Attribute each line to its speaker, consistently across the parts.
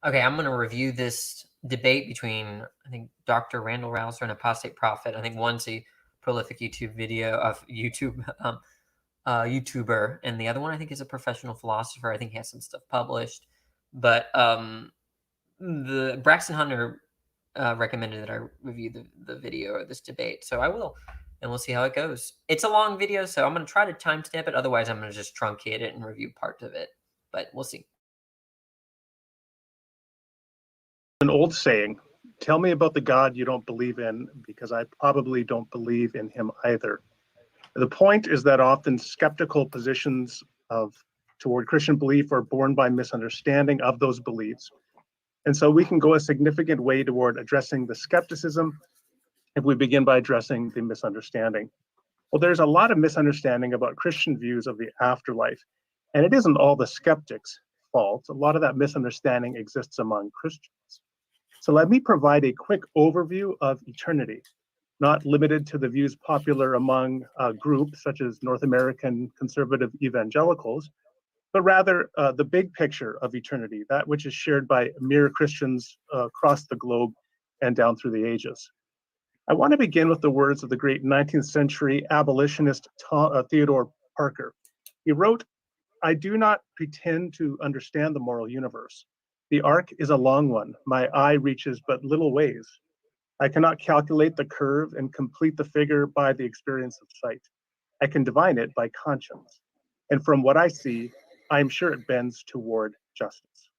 Speaker 1: Okay, I'm going to review this debate between, I think, Dr. Randal Rauser and Apostate Prophet. I think one's a prolific YouTuber, and the other one I think is a professional philosopher. I think he has some stuff published. But the Braxton Hunter recommended that I review the video of this debate, so I will, and we'll see how it goes. It's a long video, so I'm going to try to timestamp it. Otherwise, I'm going to just truncate it and review part of it. But we'll see.
Speaker 2: An old saying, tell me about the God you don't believe in, because I probably don't believe in him either. The point is that often skeptical positions toward Christian belief are born by misunderstanding of those beliefs. And so we can go a significant way toward addressing the skepticism if we begin by addressing the misunderstanding. Well, there's a lot of misunderstanding about Christian views of the afterlife, and it isn't all the skeptics' fault. A lot of that misunderstanding exists among Christians. So let me provide a quick overview of eternity, not limited to the views popular among groups such as North American conservative evangelicals, but rather the big picture of eternity, that which is shared by mere Christians across the globe and down through the ages. I want to begin with the words of the great 19th century abolitionist Theodore Parker. He wrote, "I do not pretend to understand the moral universe. The arc is a long one. My eye reaches but little ways. I cannot calculate the curve and complete the figure by the experience of sight. I can divine it by conscience. And from what I see, I am sure it bends toward justice."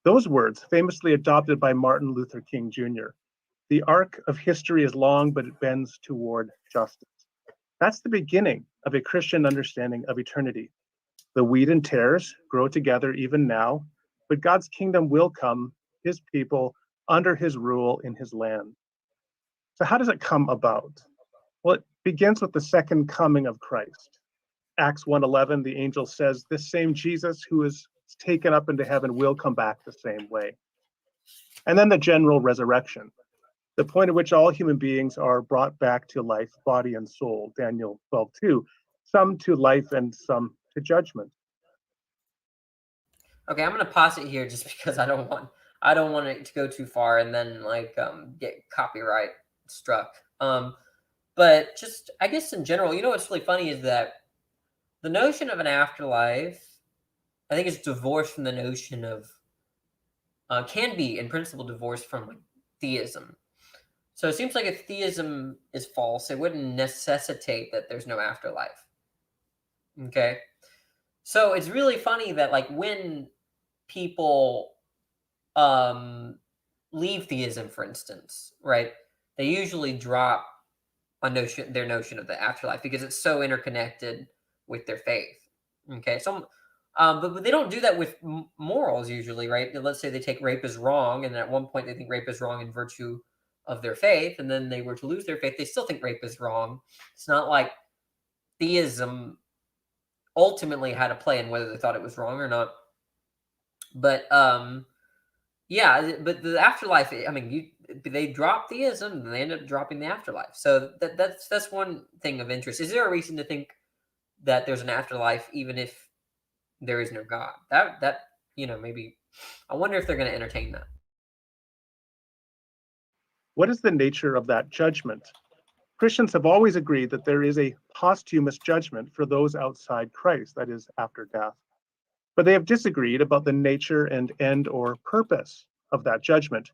Speaker 2: Those words, famously adopted by Martin Luther King Jr. The arc of history is long, but it bends toward justice. That's the beginning of a Christian understanding of eternity. The wheat and tares grow together even now, but God's kingdom will come, his people, under his rule in his land. So how does it come about? Well, it begins with the second coming of Christ. Acts 1:11, the angel says, "This same Jesus who is taken up into heaven will come back the same way." And then the general resurrection, the point at which all human beings are brought back to life, body and soul, Daniel 12:2, some to life and some to judgment.
Speaker 1: Okay, I'm gonna pause it here just because I don't want it to go too far and then get copyright struck. But just I guess in general, what's really funny is that the notion of an afterlife, I think, is divorced from the notion of can be in principle divorced from theism. So it seems like if theism is false, it wouldn't necessitate that there's no afterlife. Okay, so it's really funny that when people leave theism, for instance, right? They usually drop their notion of the afterlife because it's so interconnected with their faith. Okay, so but they don't do that with morals usually, right? Let's say they take rape as wrong, and at one point they think rape is wrong in virtue of their faith, and then they were to lose their faith, they still think rape is wrong. It's not like theism ultimately had a play in whether they thought it was wrong or not. But yeah, but the afterlife, I mean, they drop theism and they end up dropping the afterlife. So that's one thing of interest. Is there a reason to think that there's an afterlife even if there is no God? That maybe I wonder if they're going to entertain that.
Speaker 2: What is the nature of that judgment? Christians have always agreed that there is a posthumous judgment for those outside Christ, that is, after death. But they have disagreed about the nature and end or purpose of that judgment.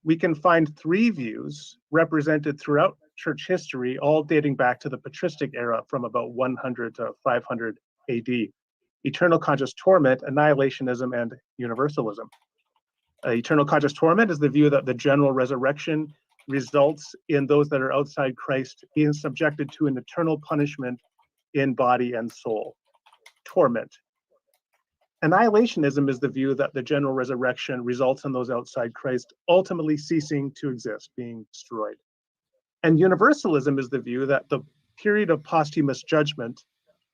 Speaker 2: We can find three views represented throughout church history, all dating back to the patristic era from about 100 to 500 AD: eternal conscious torment, annihilationism, and universalism. Eternal conscious torment is the view that the general resurrection results in those that are outside Christ being subjected to an eternal punishment in body and soul. Torment. Annihilationism is the view that the general resurrection results in those outside Christ ultimately ceasing to exist, being destroyed. And universalism is the view that the period of posthumous judgment,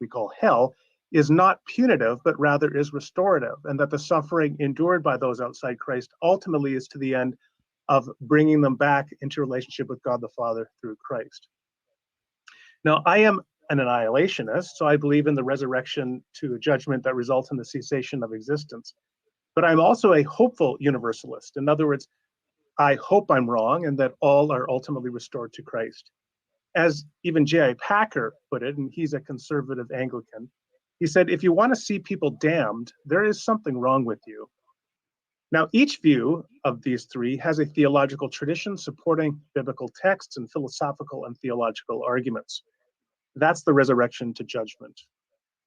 Speaker 2: we call hell, is not punitive, but rather is restorative, and that the suffering endured by those outside Christ ultimately is to the end of bringing them back into relationship with God the Father through Christ. Now, I am an annihilationist, so I believe in the resurrection to a judgment that results in the cessation of existence. But I'm also a hopeful universalist. In other words, I hope I'm wrong and that all are ultimately restored to Christ. As even J.I. Packer put it, and he's a conservative Anglican, he said, if you want to see people damned, there is something wrong with you. Now, each view of these three has a theological tradition supporting biblical texts and philosophical and theological arguments. That's the resurrection to judgment.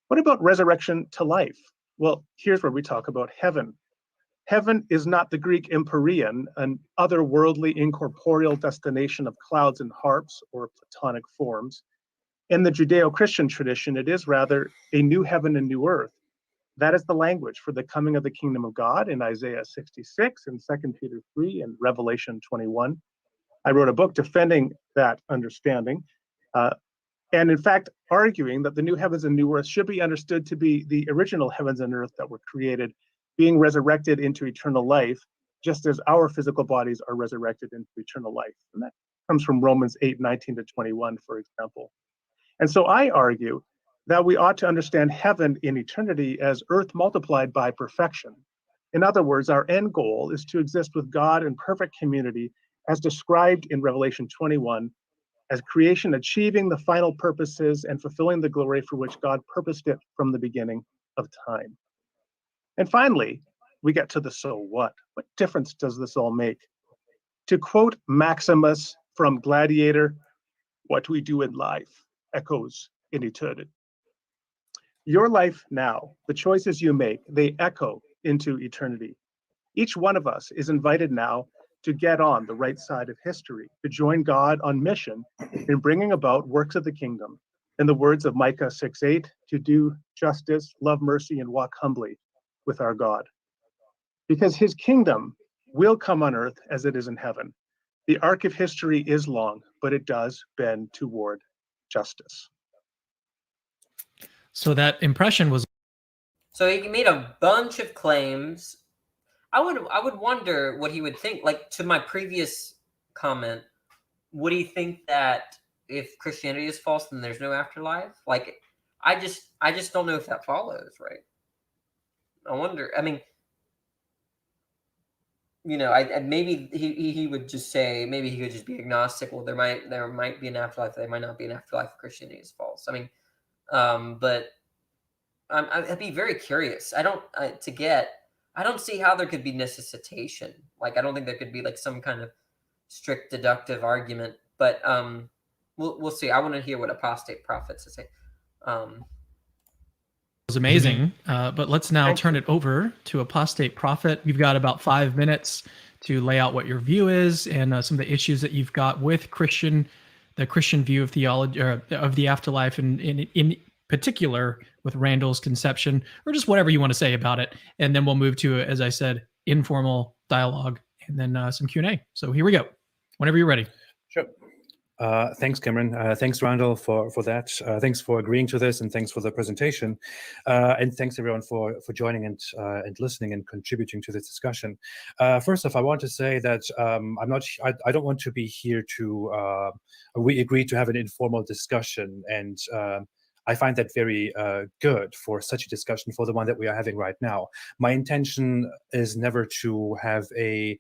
Speaker 2: What about resurrection to life? Well, here's where we talk about heaven. Heaven is not the Greek empyrean, an otherworldly incorporeal destination of clouds and harps or Platonic forms. In the Judeo-Christian tradition, it is rather a new heaven and new earth. That is the language for the coming of the kingdom of God in Isaiah 66 and 2 Peter 3 and Revelation 21. I wrote a book defending that understanding, and in fact, arguing that the new heavens and new earth should be understood to be the original heavens and earth that were created, being resurrected into eternal life, just as our physical bodies are resurrected into eternal life. And that comes from Romans 8:19-21, for example. And so I argue that we ought to understand heaven in eternity as earth multiplied by perfection. In other words, our end goal is to exist with God in perfect community as described in Revelation 21, as creation achieving the final purposes and fulfilling the glory for which God purposed it from the beginning of time. And finally, we get to the so what. What difference does this all make? To quote Maximus from Gladiator, what we do in life echoes in eternity. Your life now, the choices you make, they echo into eternity. Each one of us is invited now to get on the right side of history, to join God on mission in bringing about works of the kingdom. In the words of Micah 6:8, to do justice, love mercy, and walk humbly with our God. Because his kingdom will come on earth as it is in heaven. The arc of history is long, but it does bend toward justice.
Speaker 3: So that impression was.
Speaker 1: So he made a bunch of claims. I would wonder what he would think. Like, to my previous comment, would he think that if Christianity is false, then there's no afterlife? Like, I just don't know if that follows, right? I wonder. I mean, you know, I maybe he would just say, maybe he could just be agnostic. Well, there might be an afterlife. There might not be an afterlife if Christianity is false. I mean, but I'd be very curious. I don't see how there could be necessitation. Like, I don't think there could be like some kind of strict deductive argument. But we'll see. I want to hear what Apostate prophets to say.
Speaker 3: Was amazing, but let's now turn it over to Apostate Prophet. You've got about 5 minutes to lay out what your view is and some of the issues that you've got with the Christian view of theology, or of the afterlife, and in particular with Randal's conception, or just whatever you want to say about it. And then we'll move to, as I said, informal dialogue, and then some Q&A. So here we go. Whenever you're ready.
Speaker 4: Sure. Thanks, Cameron. Thanks, Randal, for that. Thanks for agreeing to this, and thanks for the presentation. And thanks everyone for joining and listening and contributing to this discussion. First off, I want to say that I don't want to be here to. We agreed to have an informal discussion, and I find that very good for such a discussion, for the one that we are having right now. My intention is never to have a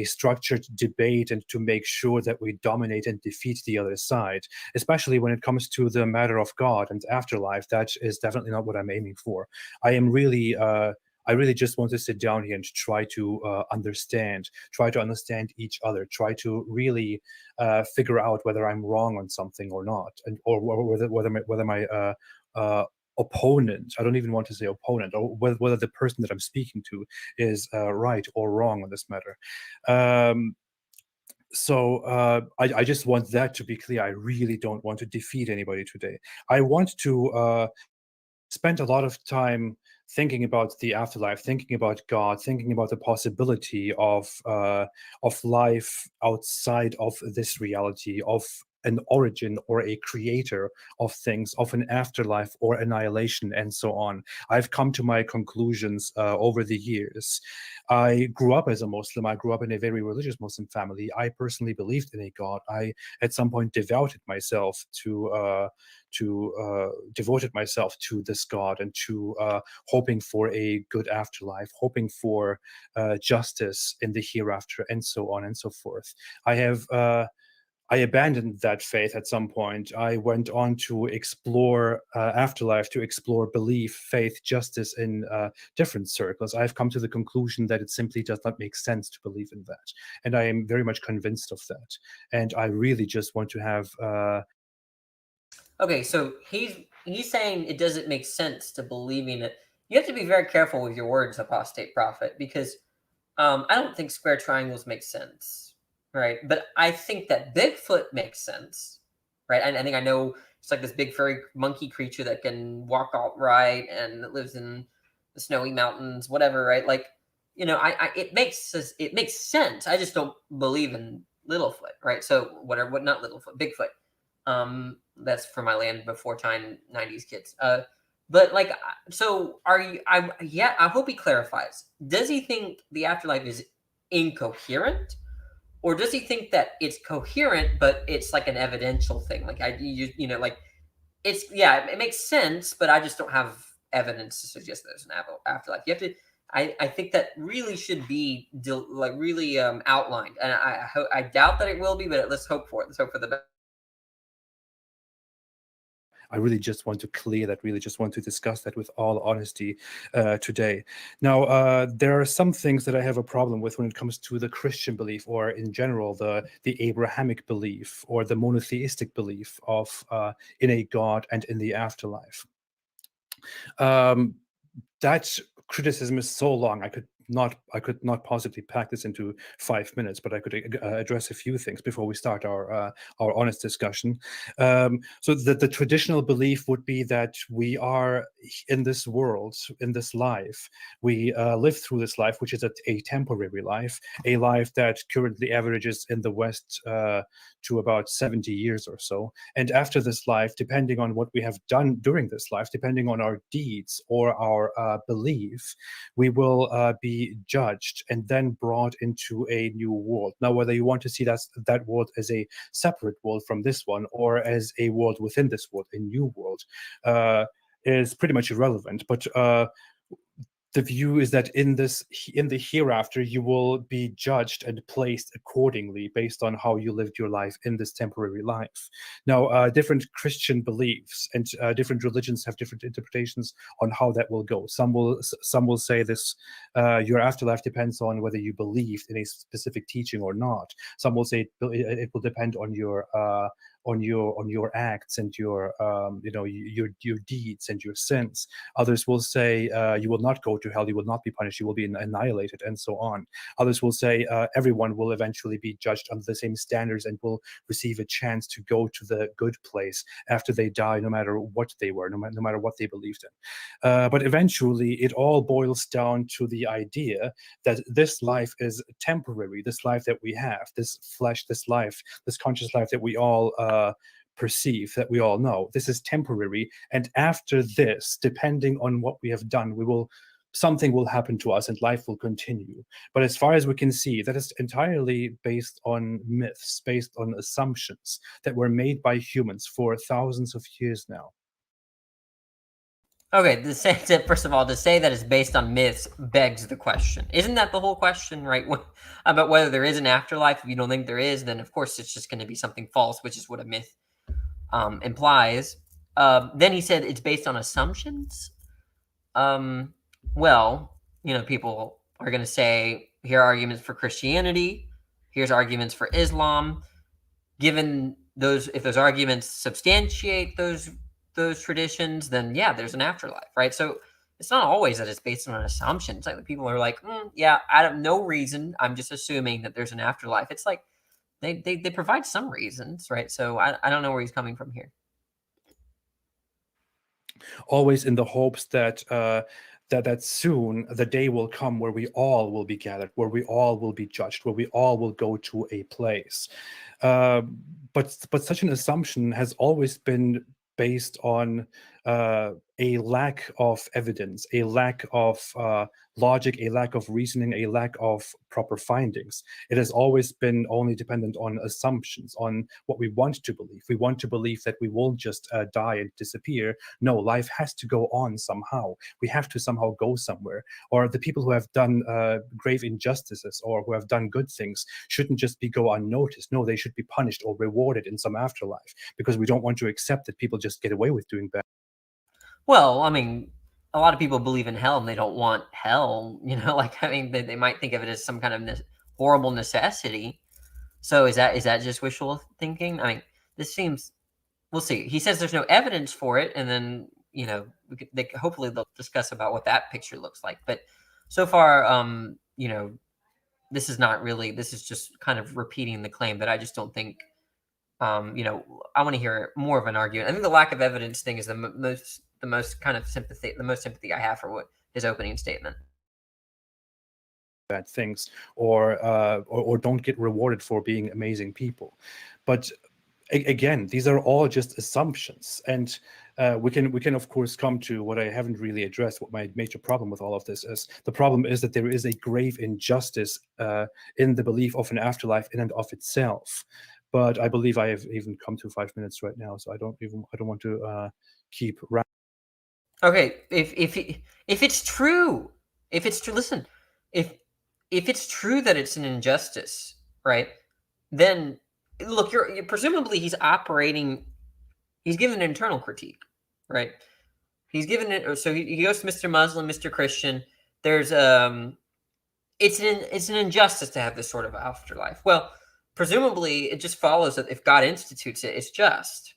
Speaker 4: structured debate and to make sure that we dominate and defeat the other side, especially when it comes to the matter of God and afterlife. That is definitely not what I'm aiming for. I really just want to sit down here and try to understand each other, try to really figure out whether I'm wrong on something or not, or whether my opponent, I don't even want to say opponent, or whether the person that I'm speaking to is right or wrong on this matter. So I just want that to be clear. I really don't want to defeat anybody today. I want to spend a lot of time thinking about the afterlife, thinking about God, thinking about the possibility of life outside of this reality, of an origin or a creator of things, of an afterlife or annihilation, and so on. I've come to my conclusions over the years. I grew up as a Muslim. I grew up in a very religious Muslim family. I personally believed in a God. I, at some point, devoted myself to this God and to hoping for a good afterlife, hoping for justice in the hereafter, and so on and so forth. I abandoned that faith at some point. I went on to explore afterlife, to explore belief, faith, justice in different circles. I've come to the conclusion that it simply does not make sense to believe in that. And I am very much convinced of that. And I really just want to have...
Speaker 1: Okay, so he's saying it doesn't make sense to believe in it. You have to be very careful with your words, apostate prophet, because I don't think square triangles make sense, right? But I think that Bigfoot makes sense, right? I think I know it's like this big furry monkey creature that can walk outright and that lives in the snowy mountains, whatever, right? Like, you know, it makes sense. I just don't believe in Littlefoot, right? So whatever, what not Littlefoot, Bigfoot. That's for my land before time 90s kids. But like, so are you? I hope he clarifies. Does he think the afterlife is incoherent, or does he think that it's coherent, but it's like an evidential thing? Like you know, like it's it makes sense, but I just don't have evidence to suggest there's an afterlife. You have to. I think that really should be really outlined, and I doubt that it will be, but let's hope for it. Let's hope for the best.
Speaker 4: I really just want to clear that, really just want to discuss that with all honesty today. Now, there are some things that I have a problem with when it comes to the Christian belief, or in general, the Abrahamic belief, or the monotheistic belief of in a God and in the afterlife. That criticism is so long, I could not possibly pack this into 5 minutes, but I could address a few things before we start our honest discussion. So the traditional belief would be that we are in this world, in this life. We live through this life, which is a temporary life, a life that currently averages in the West to about 70 years or so. And after this life, depending on what we have done during this life, depending on our deeds or our belief, we will be judged and then brought into a new world. Now, whether you want to see that world as a separate world from this one, or as a world within this world, a new world, is pretty much irrelevant. But the view is that in the hereafter, you will be judged and placed accordingly based on how you lived your life in this temporary life. Now, different Christian beliefs and different religions have different interpretations on how that will go. Some will say this: your afterlife depends on whether you believed in a specific teaching or not. Some will say it will depend on your acts and your deeds and your sins. Others will say you will not go to hell, you will not be punished, you will be annihilated, and so on. Others will say everyone will eventually be judged under the same standards and will receive a chance to go to the good place after they die, no matter what they were, no matter what they believed in. But eventually, it all boils down to the idea that this life is temporary. This life that we have, this flesh, this life, this conscious life that we all perceive, that we all know, this is temporary. And after this, depending on what we have done, something will happen to us and life will continue. But as far as we can see, that is entirely based on myths, based on assumptions that were made by humans for thousands of years now.
Speaker 1: Okay, first of all, to say that it's based on myths begs the question. Isn't that the whole question, right? About whether there is an afterlife. If you don't think there is, then of course it's just going to be something false, which is what a myth implies. Then he said it's based on assumptions. Well, people are going to say, here are arguments for Christianity, here's arguments for Islam. Given those, if those arguments substantiate those traditions, then yeah, there's an afterlife, right? So it's not always that it's based on an assumption. It's like people are like, yeah, out of no reason, I'm just assuming that there's an afterlife. It's like they provide some reasons, right? So I don't know where he's coming from here.
Speaker 4: Always in the hopes that that soon the day will come where we all will be gathered, where we all will be judged, where we all will go to a place. But such an assumption has always been based on a lack of evidence, a lack of logic, a lack of reasoning, a lack of proper findings. It has always been only dependent on assumptions, on what we want to believe. We want to believe that we won't just die and disappear. No, life has to go on somehow. We have to somehow go somewhere. Or the people who have done grave injustices or who have done good things shouldn't just go unnoticed. No, they should be punished or rewarded in some afterlife, because we don't want to accept that people just get away with doing bad.
Speaker 1: Well, I mean, a lot of people believe in hell and they don't want hell, like, I mean, they might think of it as some kind of horrible necessity. So is that just wishful thinking? I mean, this seems, we'll see. He says there's no evidence for it, and then, hopefully they'll discuss about what that picture looks like. But so far, this is just kind of repeating the claim, but I just don't think, I want to hear more of an argument. I think the lack of evidence thing is the most kind of sympathy, the most sympathy I have for what his opening statement.
Speaker 4: Bad things, or don't get rewarded for being amazing people. But again, these are all just assumptions, and we can of course come to what I haven't really addressed. What my major problem with all of this is, the problem is that there is a grave injustice in the belief of an afterlife in and of itself. But I believe I have even come to 5 minutes right now, so I don't want to keep.
Speaker 1: Okay, if it's true, listen, if it's true that it's an injustice, right? Then look, you're presumably he's given an internal critique, right? He's given it, so he goes to Mr. Muslim, Mr. Christian. There's it's an injustice to have this sort of afterlife. Well, presumably it just follows that if God institutes it, it's just.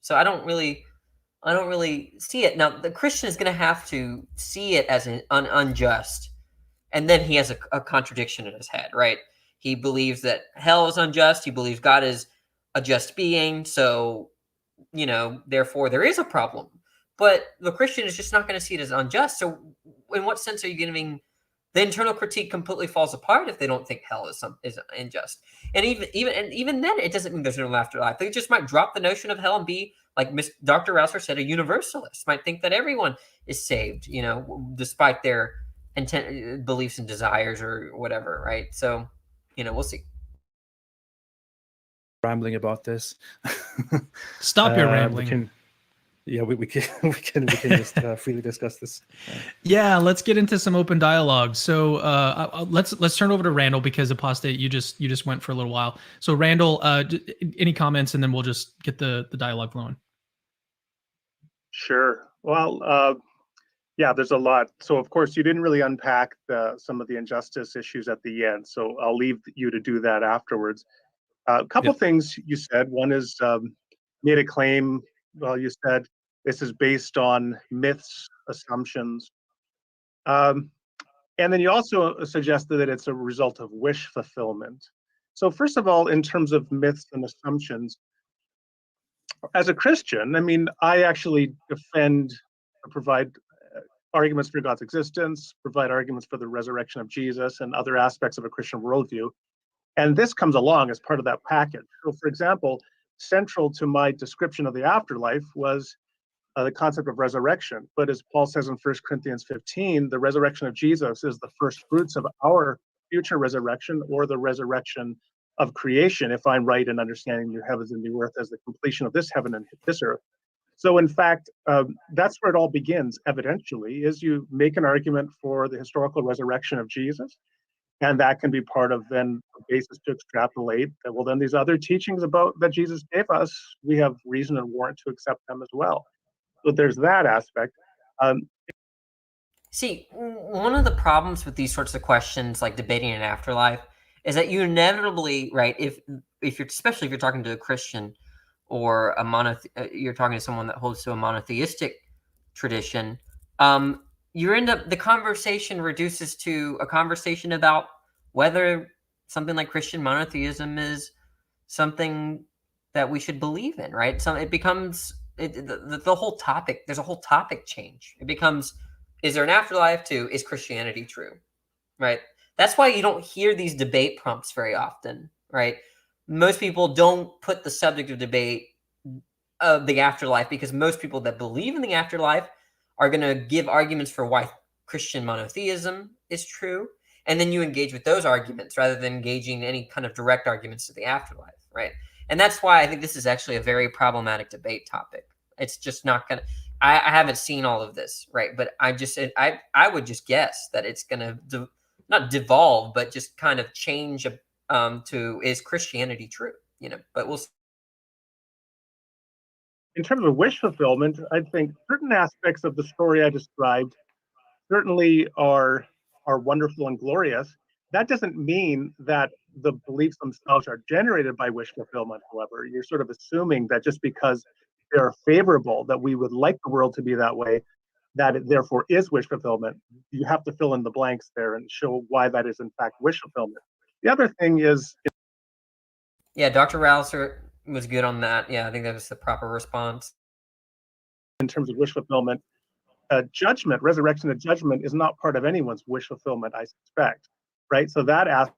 Speaker 1: So I don't really see it. Now, the Christian is going to have to see it as an unjust, and then he has a contradiction in his head, right? He believes that hell is unjust. He believes God is a just being, so, therefore there is a problem. But the Christian is just not going to see it as unjust. So in what sense are you giving? The internal critique completely falls apart if they don't think hell is unjust. And even then, it doesn't mean there's no afterlife. They just might drop the notion of hell and be, like Dr. Rauser said, a universalist. Might think that everyone is saved, despite their beliefs and desires or whatever, right? So, we'll see.
Speaker 4: Rambling about this.
Speaker 3: Stop your rambling.
Speaker 4: We can just freely discuss this.
Speaker 3: Yeah, let's get into some open dialogue. So let's turn over to Randal, because Apostate, you just went for a little while. So Randal, any comments, and then we'll just get the dialogue flowing.
Speaker 2: Sure. Well, yeah, there's a lot. So of course you didn't really unpack some of the injustice issues at the end. So I'll leave you to do that afterwards. A couple things you said. One is made a claim. Well, you said this is based on myths, assumptions. And then you also suggested that it's a result of wish fulfillment. So first of all, in terms of myths and assumptions, as a Christian, I mean, I actually defend or provide arguments for God's existence, provide arguments for the resurrection of Jesus and other aspects of a Christian worldview. And this comes along as part of that package. So for example, central to my description of the afterlife was the concept of resurrection. But as Paul says in 1 Corinthians 15, the resurrection of Jesus is the first fruits of our future resurrection, or the resurrection of creation, if I'm right in understanding new heavens and new earth as the completion of this heaven and this earth. So in fact, that's where it all begins, evidentially, is you make an argument for the historical resurrection of Jesus, and that can be part of then a basis to extrapolate that, well, then these other teachings about that Jesus gave us, we have reason and warrant to accept them as well. So there's that aspect.
Speaker 1: See, one of the problems with these sorts of questions, like debating an afterlife, is that you inevitably, right, if you're, especially if you're talking to a Christian or you're talking to someone that holds to a monotheistic tradition, the conversation reduces to a conversation about whether something like Christian monotheism is something that we should believe in, right? So it becomes the whole topic. There's a whole topic change. It becomes, is there an afterlife? To, is Christianity true, right? That's why you don't hear these debate prompts very often, right? most people don't put the subject of debate of the afterlife, because most people that believe in the afterlife are going to give arguments for why Christian monotheism is true, and then you engage with those arguments rather than engaging any kind of direct arguments to the afterlife, right? And that's why I think this is actually a very problematic debate topic. It's just not going to. I haven't seen all of this, right? But I would just guess that it's going to not devolve, but just kind of change to, is Christianity true? But we'll see.
Speaker 2: In terms of wish fulfillment, I think certain aspects of the story I described certainly are wonderful and glorious. That doesn't mean that the beliefs themselves are generated by wish fulfillment, however. You're sort of assuming that just because they're favorable, that we would like the world to be that way, that it therefore is wish fulfillment. You have to fill in the blanks there and show why that is in fact wish fulfillment. The other thing is...
Speaker 1: Yeah, Dr. Rauser was good on that. Yeah, I think that was the proper response.
Speaker 2: In terms of wish fulfillment, judgment, resurrection of judgment, is not part of anyone's wish fulfillment, I suspect, right? So that asks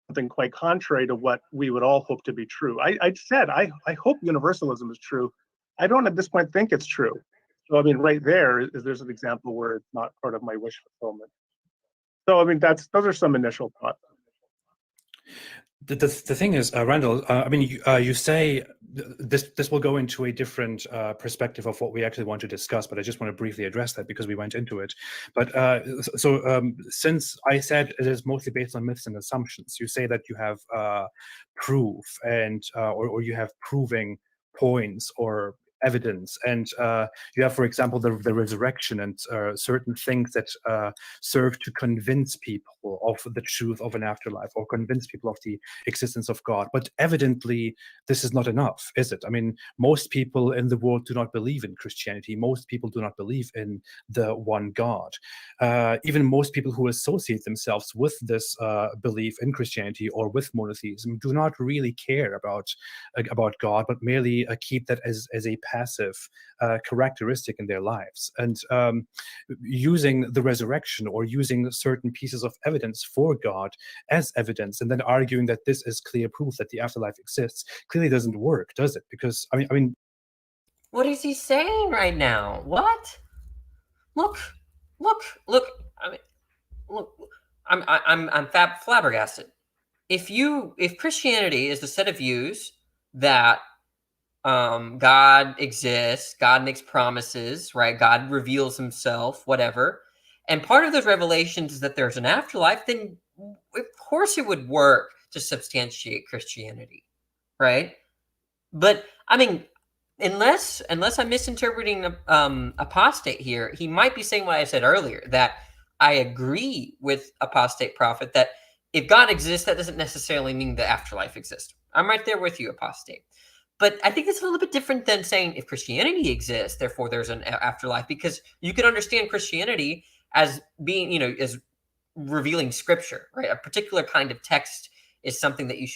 Speaker 2: something quite contrary to what we would all hope to be true. I said, I hope universalism is true. I don't at this point think it's true. So, I mean, right there's an example where it's not part of my wish fulfillment. So, I mean, those are some initial thoughts.
Speaker 4: The thing is, Randal, I mean, you say this will go into a different perspective of what we actually want to discuss, but I just want to briefly address that because we went into it. But since I said it is mostly based on myths and assumptions, you say that you have proof and or you have proving points or evidence, and you have, for example, the resurrection and certain things that serve to convince people of the truth of an afterlife or convince people of the existence of God. But evidently, this is not enough, is it? I mean, most people in the world do not believe in Christianity. Most people do not believe in the one God. Even most people who associate themselves with this belief in Christianity or with monotheism do not really care about God, but merely keep that as a passive characteristic in their lives. And using the resurrection or using certain pieces of evidence for God as evidence and then arguing that this is clear proof that the afterlife exists clearly doesn't work, does it? Because I mean,
Speaker 1: what is he saying right now? What? Look! I mean, look! I'm flabbergasted. If Christianity is the set of views that God exists, God makes promises, right? God reveals himself, whatever. And part of those revelations is that there's an afterlife, then of course it would work to substantiate Christianity, right? But I mean, unless I'm misinterpreting Apostate here, he might be saying what I said earlier, that I agree with Apostate Prophet that if God exists, that doesn't necessarily mean the afterlife exists. I'm right there with you, Apostate. But I think it's a little bit different than saying if Christianity exists, therefore there's an afterlife, because you can understand Christianity as being, as revealing scripture, right? A particular kind of text is something that you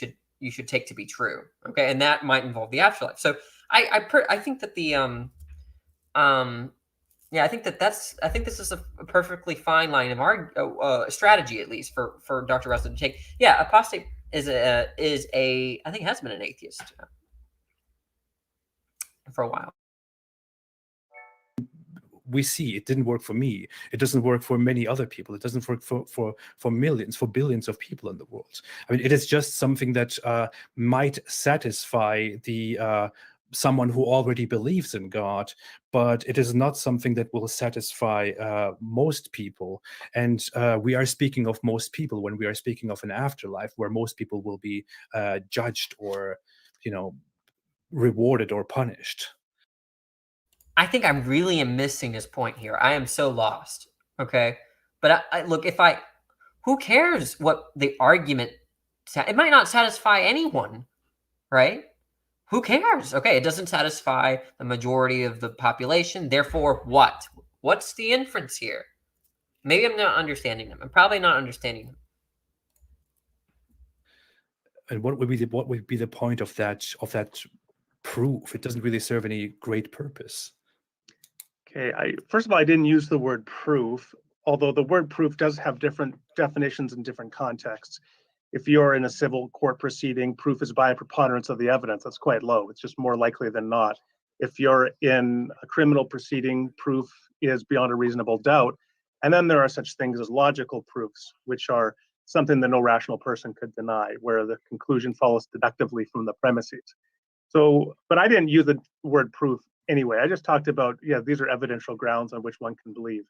Speaker 1: should take to be true, okay? And that might involve the afterlife. So I think that I think this is a perfectly fine line of our strategy, at least for Dr. Russell to take. Yeah, Apostate is I think has been an atheist for a while.
Speaker 4: We see it didn't work for me. It doesn't work for many other people. It doesn't work for millions, for billions of people in the world. I mean, it is just something that might satisfy the someone who already believes in God, but it is not something that will satisfy most people. And we are speaking of most people when we are speaking of an afterlife where most people will be judged or, rewarded or punished.
Speaker 1: I think I really am missing his point here. I am so lost. Okay, but look, who cares what the argument? It might not satisfy anyone, right? Who cares? Okay, it doesn't satisfy the majority of the population. Therefore, what? What's the inference here? Maybe I'm not understanding them. I'm probably not understanding them.
Speaker 4: And what would be the point of that proof? It doesn't really serve any great purpose.
Speaker 2: Okay, first of all, I didn't use the word proof, although the word proof does have different definitions in different contexts. If you're in a civil court proceeding, proof is by a preponderance of the evidence. That's quite low. It's just more likely than not. If you're in a criminal proceeding, proof is beyond a reasonable doubt. And then there are such things as logical proofs, which are something that no rational person could deny, where the conclusion follows deductively from the premises. So, but I didn't use the word proof anyway. I just talked about, yeah, these are evidential grounds on which one can believe.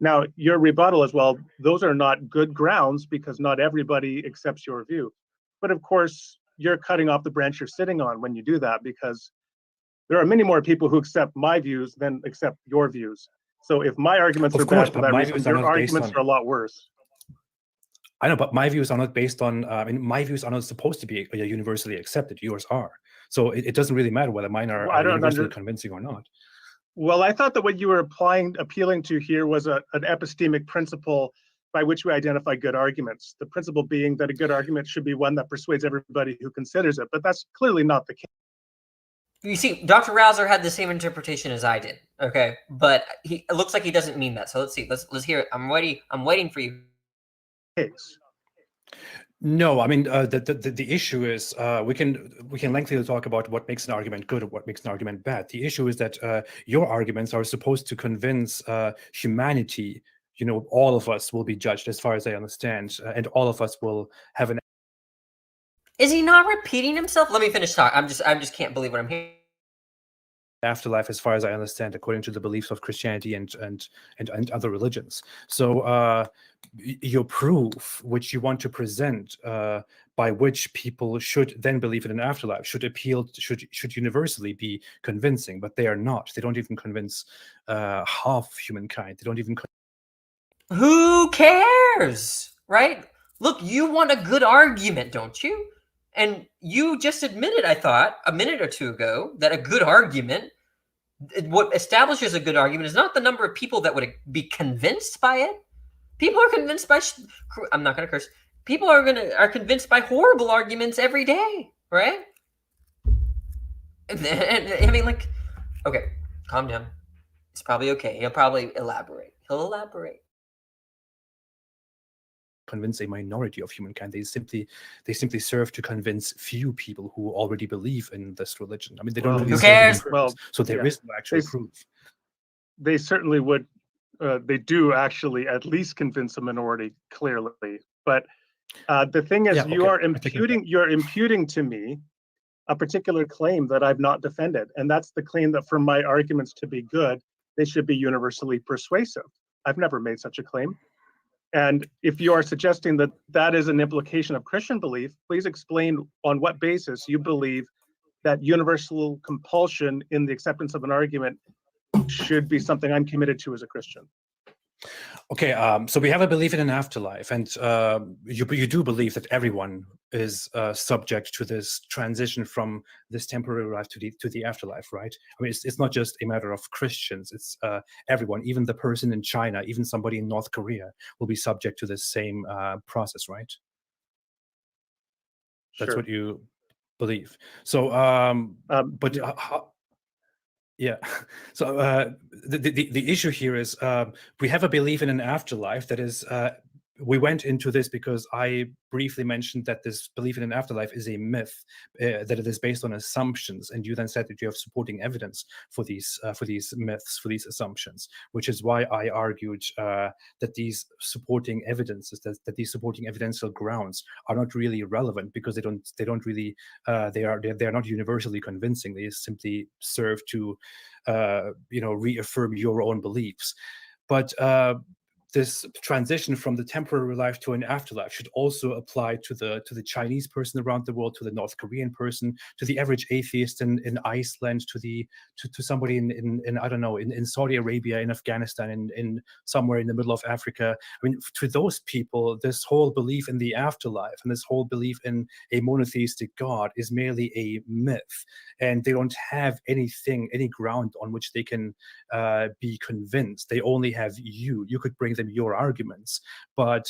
Speaker 2: Now, your rebuttal as well, those are not good grounds because not everybody accepts your view. But of course, you're cutting off the branch you're sitting on when you do that, because there are many more people who accept my views than accept your views. So if my arguments
Speaker 4: Of
Speaker 2: are
Speaker 4: course,
Speaker 2: bad for
Speaker 4: but
Speaker 2: that
Speaker 4: my
Speaker 2: reason,
Speaker 4: views are
Speaker 2: your
Speaker 4: not based
Speaker 2: arguments
Speaker 4: on-
Speaker 2: are a lot worse.
Speaker 4: I know, but my views are not based on, my views are not supposed to be universally accepted. Yours are. So it doesn't really matter whether mine are,
Speaker 2: Well, I don't
Speaker 4: universally convincing or not.
Speaker 2: Well, I thought that what you were appealing to here was an epistemic principle by which we identify good arguments. The principle being that a good argument should be one that persuades everybody who considers it, but that's clearly not the case. You
Speaker 1: see, Dr. Rauser had the same interpretation as I did, okay? But it looks like he doesn't mean that. So let's see. Let's hear it. I'm waiting for you.
Speaker 2: Case.
Speaker 4: No, I mean the issue is we can lengthily talk about what makes an argument good or what makes an argument bad. The issue is that your arguments are supposed to convince humanity. You know, all of us will be judged, as far as I understand, and all of us will have an.
Speaker 1: Is he not repeating himself? Let me finish talking. I just can't believe what I'm hearing.
Speaker 4: Afterlife, as far as I understand, according to the beliefs of Christianity and other religions. So your proof, which you want to present, by which people should then believe in an afterlife, should universally be convincing, but they are not. They don't even convince half humankind. They don't even.
Speaker 1: Who cares, right? Look, you want a good argument, don't you? And you just admitted, I thought, a minute or two ago, that a good argument, what establishes a good argument is not the number of people that would be convinced by it. People are convinced by, I'm not going to curse, people are convinced by horrible arguments every day, right? And, I mean, like, okay, calm down. It's probably okay. He'll probably elaborate. He'll elaborate.
Speaker 4: Convince a minority of humankind. They simply serve to convince few people who already believe in this religion. I mean, they don't really
Speaker 1: who
Speaker 4: serve
Speaker 1: cares?
Speaker 4: any purpose.
Speaker 2: Well,
Speaker 4: So there is no actual proof.
Speaker 2: They certainly would. They do actually at least convince a minority, clearly. But the thing is, you're imputing to me a particular claim that I've not defended, and that's the claim that for my arguments to be good, they should be universally persuasive. I've never made such a claim. And if you are suggesting that that is an implication of Christian belief, please explain on what basis you believe that universal compulsion in the acceptance of an argument should be something I'm committed to as a Christian.
Speaker 4: Okay, so we have a belief in an afterlife, and you do believe that everyone is subject to this transition from this temporary life to the afterlife, right? I mean, it's not just a matter of Christians; it's everyone, even the person in China, even somebody in North Korea, will be subject to this same process, right? That's what you believe. So, but how? Yeah. So the issue here is we have a belief in an afterlife that is. We went into this because I briefly mentioned that this belief in an afterlife is a myth, that it is based on assumptions, and you then said that you have supporting evidence for these myths, for these assumptions, which is why I argued that these supporting evidences, that these supporting evidential grounds are not really relevant because they don't really they are not universally convincing. They simply serve to reaffirm your own beliefs, but. This transition from the temporary life to an afterlife should also apply to the Chinese person around the world, to the North Korean person, to the average atheist in Iceland, to somebody in I don't know, in Saudi Arabia, in Afghanistan, in somewhere in the middle of Africa. I mean, to those people, this whole belief in the afterlife and this whole belief in a monotheistic God is merely a myth, and they don't have any ground on which they can be convinced. They only have you. You could bring them your arguments, but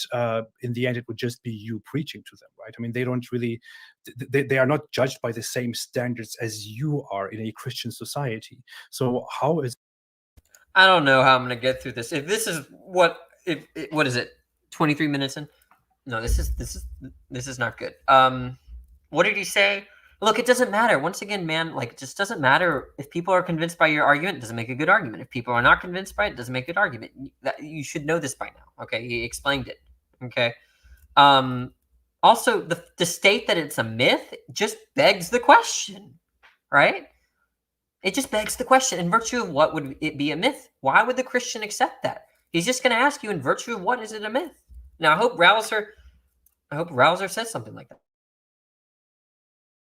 Speaker 4: in the end it would just be you preaching to them, right? I mean, they don't really they are not judged by the same standards as you are in a Christian society. So how is
Speaker 1: I don't know how I'm going to get through this. If this is what is it, 23 minutes in? no, this is not good. What did he say? Look, it doesn't matter. Once again, man, like, it just doesn't matter if people are convinced by your argument. It doesn't make a good argument. If people are not convinced by it, it doesn't make a good argument. You should know this by now. Okay, he explained it. Okay. Also, the state that it's a myth just begs the question, right? It just begs the question. In virtue of what would it be a myth? Why would the Christian accept that? He's just going to ask you, in virtue of what is it a myth? Now, I hope Rauser says something like that.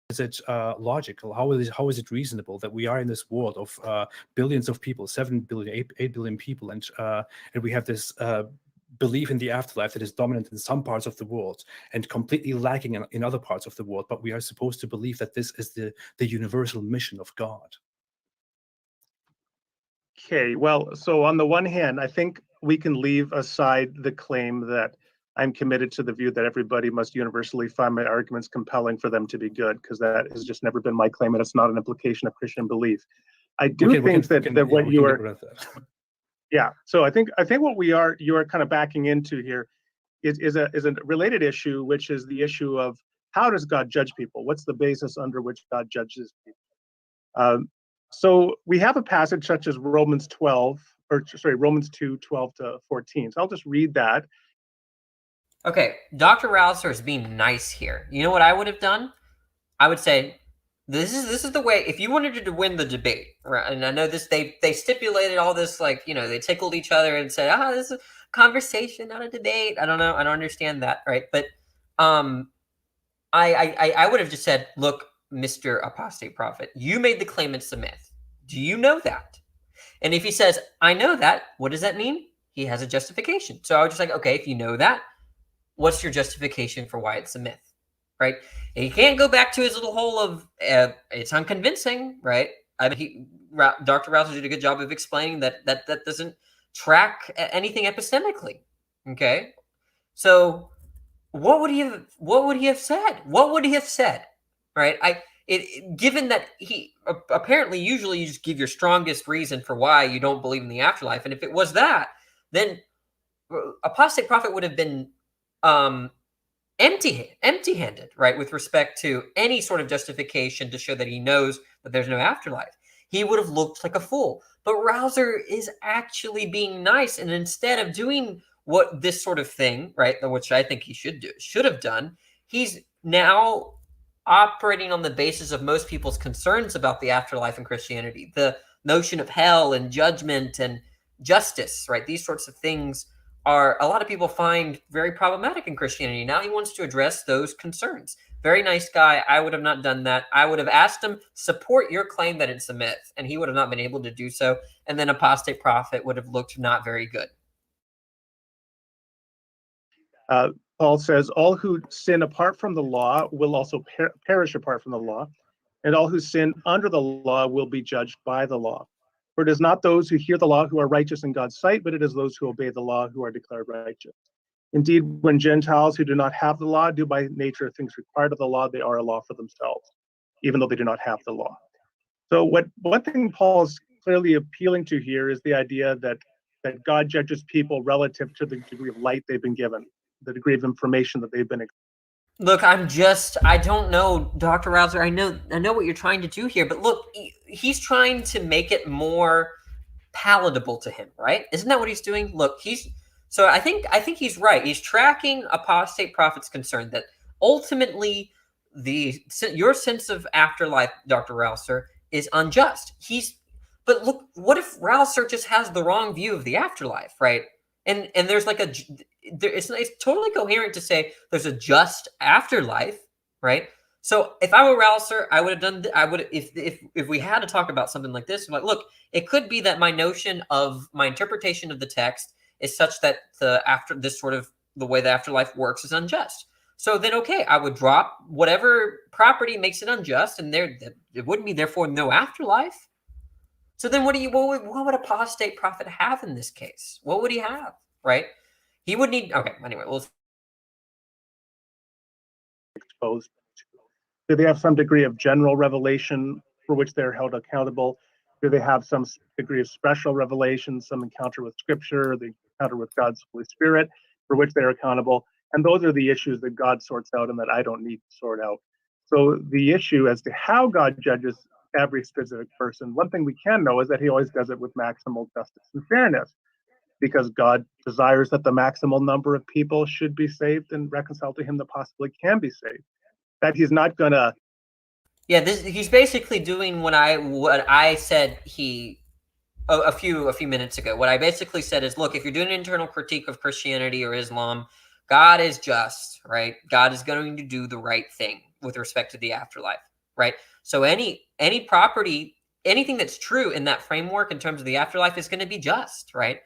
Speaker 4: Is it logical? How is it reasonable that we are in this world of billions of people, 7 billion, 8 billion people, and we have this belief in the afterlife that is dominant in some parts of the world and completely lacking in other parts of the world, but we are supposed to believe that this is the universal mission of God?
Speaker 2: Okay, well, so on the one hand, I think we can leave aside the claim that I'm committed to the view that everybody must universally find my arguments compelling for them to be good, because that has just never been my claim, and it's not an implication of Christian belief. I do think that what you are, yeah. So I think what you are kind of backing into here is a related issue, which is the issue of how does God judge people? What's the basis under which God judges people? So we have a passage such as Romans 2, 12 to 14. So I'll just read that.
Speaker 1: Okay, Dr. Rauser is being nice here. You know what I would have done? I would say, this is the way, if you wanted to win the debate, right? And I know this, they stipulated all this, like, you know, they tickled each other and said, this is a conversation, not a debate. I don't know. I don't understand that, right? But I would have just said, look, Mr. Apostate Prophet, you made the claim it's a myth. Do you know that? And if he says, I know that, what does that mean? He has a justification. So I was just like, okay, if you know that, what's your justification for why it's a myth, right? And he can't go back to his little hole of it's unconvincing, right? I mean, Dr. Rauser did a good job of explaining that doesn't track anything epistemically. Okay, so what would he have said? What would he have said, right? Given that he apparently usually you just give your strongest reason for why you don't believe in the afterlife, and if it was that, then Apostate Prophet would have been empty-handed, right, with respect to any sort of justification to show that he knows that there's no afterlife. He would have looked like a fool. But Rauser is actually being nice, and instead of doing what this sort of thing, right, which I think he should have done, he's now operating on the basis of most people's concerns about the afterlife in Christianity, the notion of hell and judgment and justice, right? These sorts of things are a lot of people find very problematic in Christianity. Now he wants to address those concerns. Very nice guy. I would have not done that. I would have asked him, support your claim that it's a myth, and he would have not been able to do so. And then Apostate Prophet would have looked not very good.
Speaker 2: Paul says, all who sin apart from the law will also perish apart from the law, and all who sin under the law will be judged by the law. For it is not those who hear the law who are righteous in God's sight, but it is those who obey the law who are declared righteous. Indeed, when Gentiles who do not have the law do by nature things required of the law, they are a law for themselves, even though they do not have the law. So one thing Paul is clearly appealing to here is the idea that God judges people relative to the degree of light they've been given, the degree of information that they've been.
Speaker 1: Look, I don't know, Dr. Rauser. I know what you're trying to do here, but look, he's trying to make it more palatable to him, right? Isn't that what he's doing? Look, I think he's right. He's tracking Apostate Prophet's concern that ultimately your sense of afterlife, Dr. Rauser, is unjust. But look, what if Rauser just has the wrong view of the afterlife, right? And there's like it's totally coherent to say there's a just afterlife, right? So if I were Rauser, I would have done. If we had to talk about something like this, I'm like, look, it could be that my interpretation of the text is such that the way the afterlife works is unjust. So then, okay, I would drop whatever property makes it unjust, and it wouldn't be therefore no afterlife. So then what would Apostate Prophet have in this case? What would he have, right? He would need, okay, anyway, we'll
Speaker 2: exposed to. Do they have some degree of general revelation for which they're held accountable? Do they have some degree of special revelation, some encounter with Scripture, the encounter with God's Holy Spirit, for which they're accountable? And those are the issues that God sorts out and that I don't need to sort out. So the issue as to how God judges every specific person, one thing we can know is that he always does it with maximal justice and fairness, because God desires that the maximal number of people should be saved and reconciled to him that possibly can be saved. That he's not going to.
Speaker 1: Yeah, he's basically doing what I said a few minutes ago. What I basically said is, look, if you're doing an internal critique of Christianity or Islam, God is just, right? God is going to do the right thing with respect to the afterlife, right? So any property, anything that's true in that framework in terms of the afterlife is going to be just, right?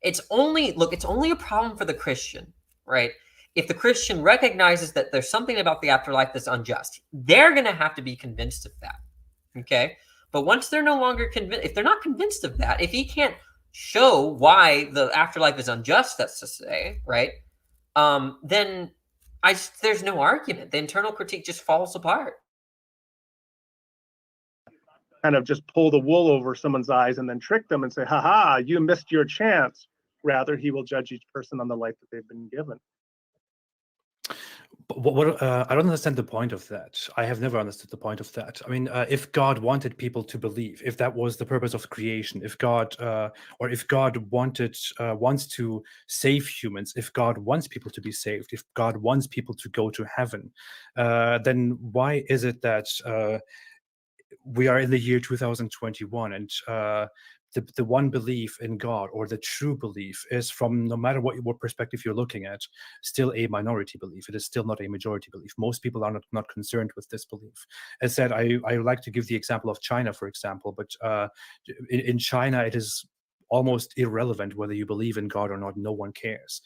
Speaker 1: It's only a problem for the Christian, right? If the Christian recognizes that there's something about the afterlife that's unjust, they're going to have to be convinced of that, okay? But once they're no longer convinced, if they're not convinced of that, if he can't show why the afterlife is unjust, that's to say, right? Then there's no argument. The internal critique just falls apart.
Speaker 2: Kind of just pull the wool over someone's eyes and then trick them and say, haha, you missed your chance. Rather, he will judge each person on the life that they've been given.
Speaker 4: But I don't understand the point of that. I have never understood the point of that. I mean, if God wanted people to believe, if that was the purpose of creation, if God wants to save humans, if God wants people to be saved, if God wants people to go to heaven, then why is it that we are in the year 2021 and the one belief in God, or the true belief, is, from no matter what perspective you're looking at, still a minority belief. It is still not a majority belief. Most people are not concerned with this belief. As said, I like to give the example of China, for example, but in China, it is almost irrelevant whether you believe in God or not. No one cares.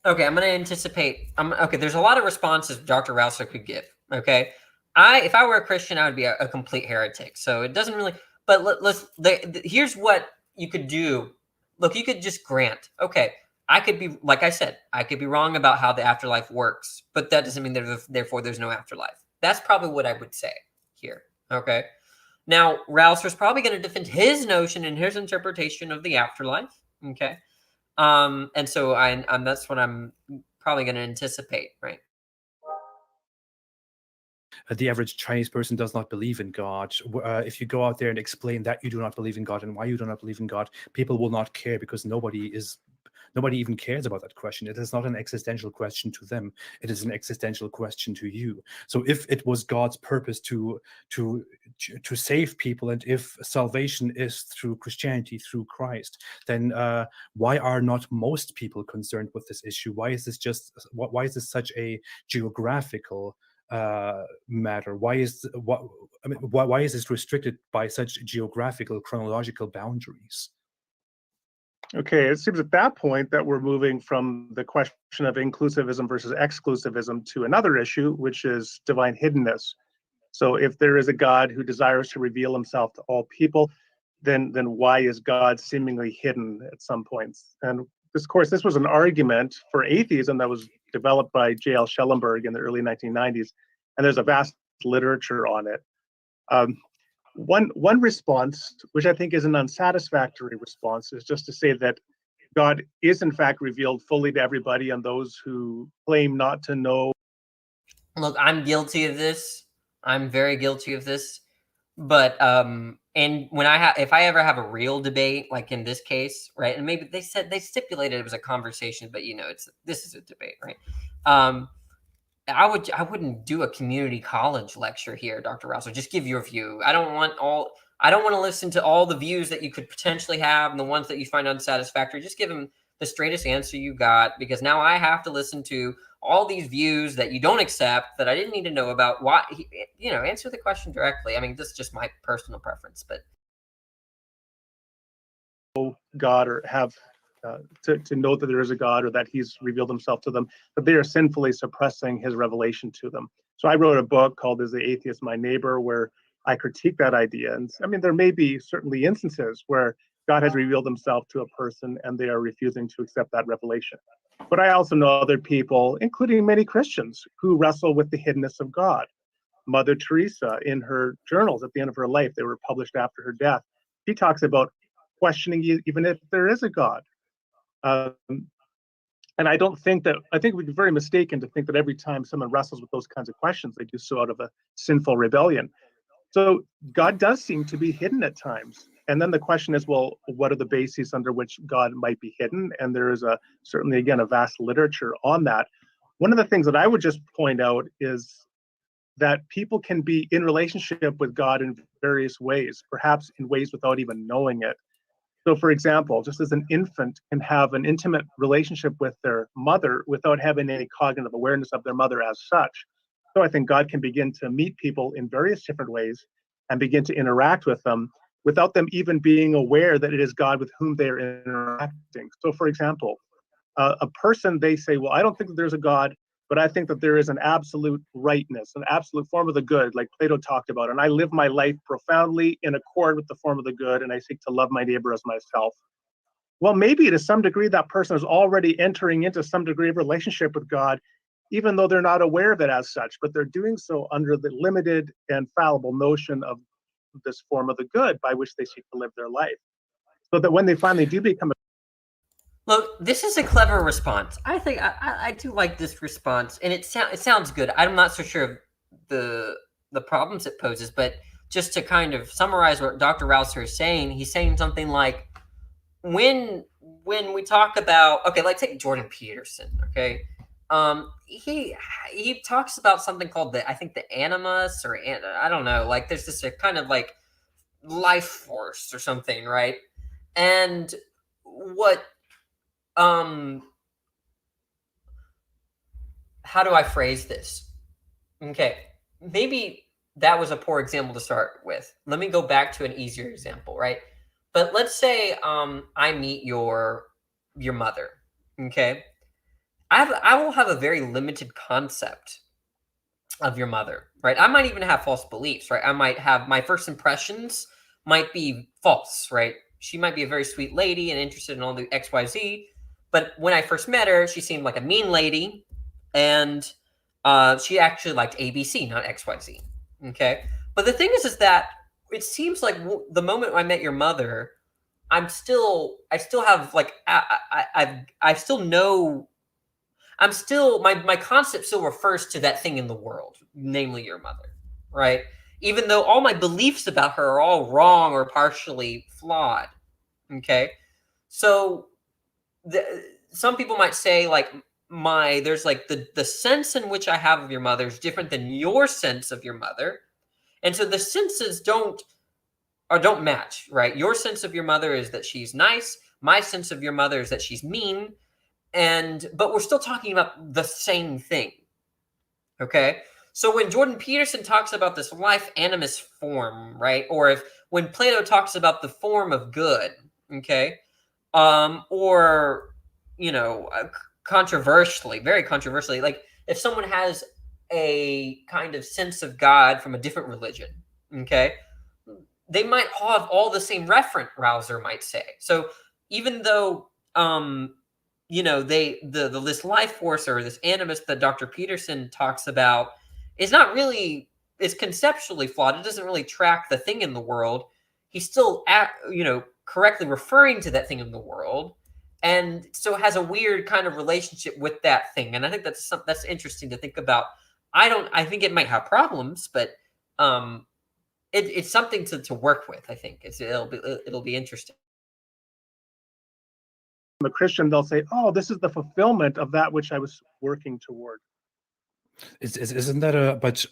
Speaker 1: Okay, I'm going to anticipate. Okay, there's a lot of responses Dr. Rauser could give. Okay, if I were a Christian, I would be a complete heretic. So it doesn't really. But here's what you could do. Look, you could just grant. Okay, I could be, like I said, I could be wrong about how the afterlife works, but that doesn't mean therefore there's no afterlife. That's probably what I would say here. Okay. Now, Rauser's probably going to defend his notion and his interpretation of the afterlife. Okay. And so that's what I'm probably going to anticipate, right?
Speaker 4: The average Chinese person does not believe in God. If you go out there and explain that you do not believe in God and why you do not believe in God, people will not care, because nobody even cares about that question. It is not an existential question to them. It is an existential question to you. So if it was God's purpose to save people, and if salvation is through Christianity, through Christ, then why are not most people concerned with this issue? Why is this such a geographical matter? Why is this restricted by such geographical, chronological boundaries?
Speaker 2: Okay, it seems at that point that we're moving from the question of inclusivism versus exclusivism to another issue, which is divine hiddenness. So if there is a God who desires to reveal himself to all people, then why is God seemingly hidden at some points? And of course, this was an argument for atheism that was developed by J.L. Schellenberg in the early 1990s, and there's a vast literature on it. One response, which I think is an unsatisfactory response, is just to say that God is in fact revealed fully to everybody, and those who claim not to know.
Speaker 1: Look, I'm guilty of this. I'm very guilty of this. But and if I ever have a real debate, like in this case, right? And maybe they stipulated it was a conversation, but this is a debate, right? I wouldn't do a community college lecture here, Dr. Rauser. Just give your view. I don't want to listen to all the views that you could potentially have and the ones that you find unsatisfactory. Just give them the straightest answer you got, because now I have to listen to all these views that you don't accept, that I didn't need to know about. Why, answer the question directly. I mean, this is just my personal preference, but
Speaker 2: God, or have to know that there is a God, or that he's revealed himself to them, but they are sinfully suppressing his revelation to them. So I wrote a book called Is the Atheist My Neighbor, where I critique that idea. And I mean, there may be certainly instances where God has revealed himself to a person and they are refusing to accept that revelation. But I also know other people, including many Christians, who wrestle with the hiddenness of God. Mother Teresa, in her journals at the end of her life, they were published after her death, she talks about questioning even if there is a God. And I think we'd be very mistaken to think that every time someone wrestles with those kinds of questions, they do so out of a sinful rebellion. So God does seem to be hidden at times. And then the question is, well, what are the bases under which God might be hidden? And there is certainly, again, a vast literature on that. One of the things that I would just point out is that people can be in relationship with God in various ways, perhaps in ways without even knowing it. So, for example, just as an infant can have an intimate relationship with their mother without having any cognitive awareness of their mother as such. So I think God can begin to meet people in various different ways and begin to interact with them without them even being aware that it is God with whom they are interacting. So, for example, a person, they say, well, I don't think that there's a God, but I think that there is an absolute rightness, an absolute form of the good, like Plato talked about. And I live my life profoundly in accord with the form of the good, and I seek to love my neighbor as myself. Well, maybe to some degree, that person is already entering into some degree of relationship with God, even though they're not aware of it as such, but they're doing so under the limited and fallible notion of this form of the good by which they seek to live their life. So that when they finally do become
Speaker 1: Look, this is a clever response. I think I do like this response, and it sounds good. I'm not so sure of the problems it poses, but just to kind of summarize what Dr. Rauser is saying, he's saying something like, when we talk about, okay, like take Jordan Peterson, okay, he talks about something called the animus, or I don't know, like there's this kind of like life force or something, right? And what how do I phrase this? Okay, maybe that was a poor example to start with. Let me go back to an easier example, right? But let's say I meet your mother. Okay, I will have a very limited concept of your mother, right? I might even have false beliefs, right? I might have my first impressions might be false, right? She might be a very sweet lady and interested in all the XYZ, but when I first met her, she seemed like a mean lady, and she actually liked ABC, not XYZ. Okay, but the thing is that it seems like the moment I met your mother, I still have like I still know. I'm still my concept still refers to that thing in the world, namely your mother, right? Even though all my beliefs about her are all wrong or partially flawed. Okay, so some people might say like there's like the sense in which I have of your mother is different than your sense of your mother, and so the senses don't match, right? Your sense of your mother is that she's nice. My sense of your mother is that she's mean. But we're still talking about the same thing. Okay. So when Jordan Peterson talks about this life animus form, right? Or when Plato talks about the form of good, okay, or very controversially, like if someone has a kind of sense of God from a different religion, okay, they might have all the same referent, Rauser might say. So even though this life force or this animus that Dr. Peterson talks about is not really, is conceptually flawed. It doesn't really track the thing in the world. He's still correctly referring to that thing in the world, and so has a weird kind of relationship with that thing. And I think that's interesting to think about. I think it might have problems, but it's something to work with. I think it'll be interesting.
Speaker 2: a Christian, they'll say, oh, this is the fulfillment of that which I was working toward.
Speaker 4: Isn't that but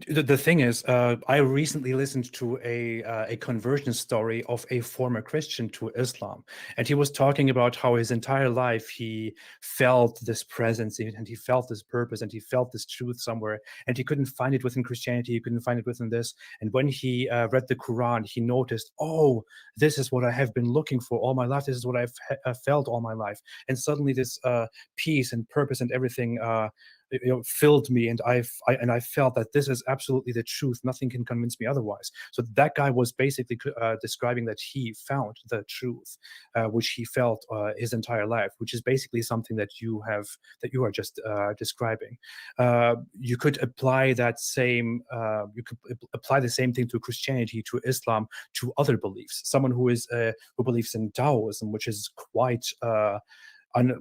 Speaker 4: the thing is, I recently listened to a conversion story of a former Christian to Islam, and he was talking about how his entire life he felt this presence and he felt this purpose and he felt this truth somewhere, and he couldn't find it within Christianity, he couldn't find it within this. And when he read the Quran, he noticed, oh, this is what I have been looking for all my life, this is what I've felt all my life. And suddenly this peace and purpose and everything filled me, and I felt that this is absolutely the truth. Nothing can convince me otherwise. So that guy was basically describing that he found the truth, which he felt his entire life, which is basically something that you are just describing. You could apply that same apply the same thing to Christianity, to Islam, to other beliefs. Someone who believes in Taoism, which is quite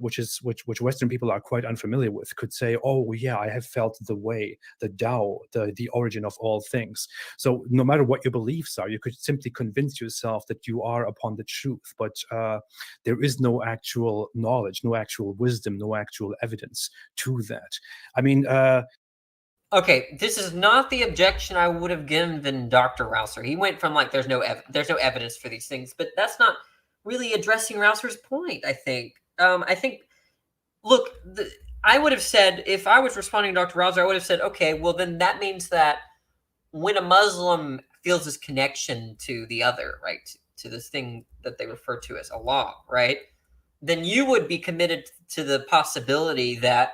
Speaker 4: which Western people are quite unfamiliar with, could say, oh yeah, I have felt the way, the Tao, the origin of all things. So no matter what your beliefs are, you could simply convince yourself that you are upon the truth, but there is no actual knowledge, no actual wisdom, no actual evidence to that. I mean,
Speaker 1: okay, this is not the objection I would have given Dr. Rauser. He went from like there's no evidence for these things, but that's not really addressing Rauser's point. I think. Look, I would have said, if I was responding to Dr. Rauser, I would have said, okay, well then that means that when a Muslim feels this connection to the other, right, to this thing that they refer to as Allah, right, then you would be committed to the possibility that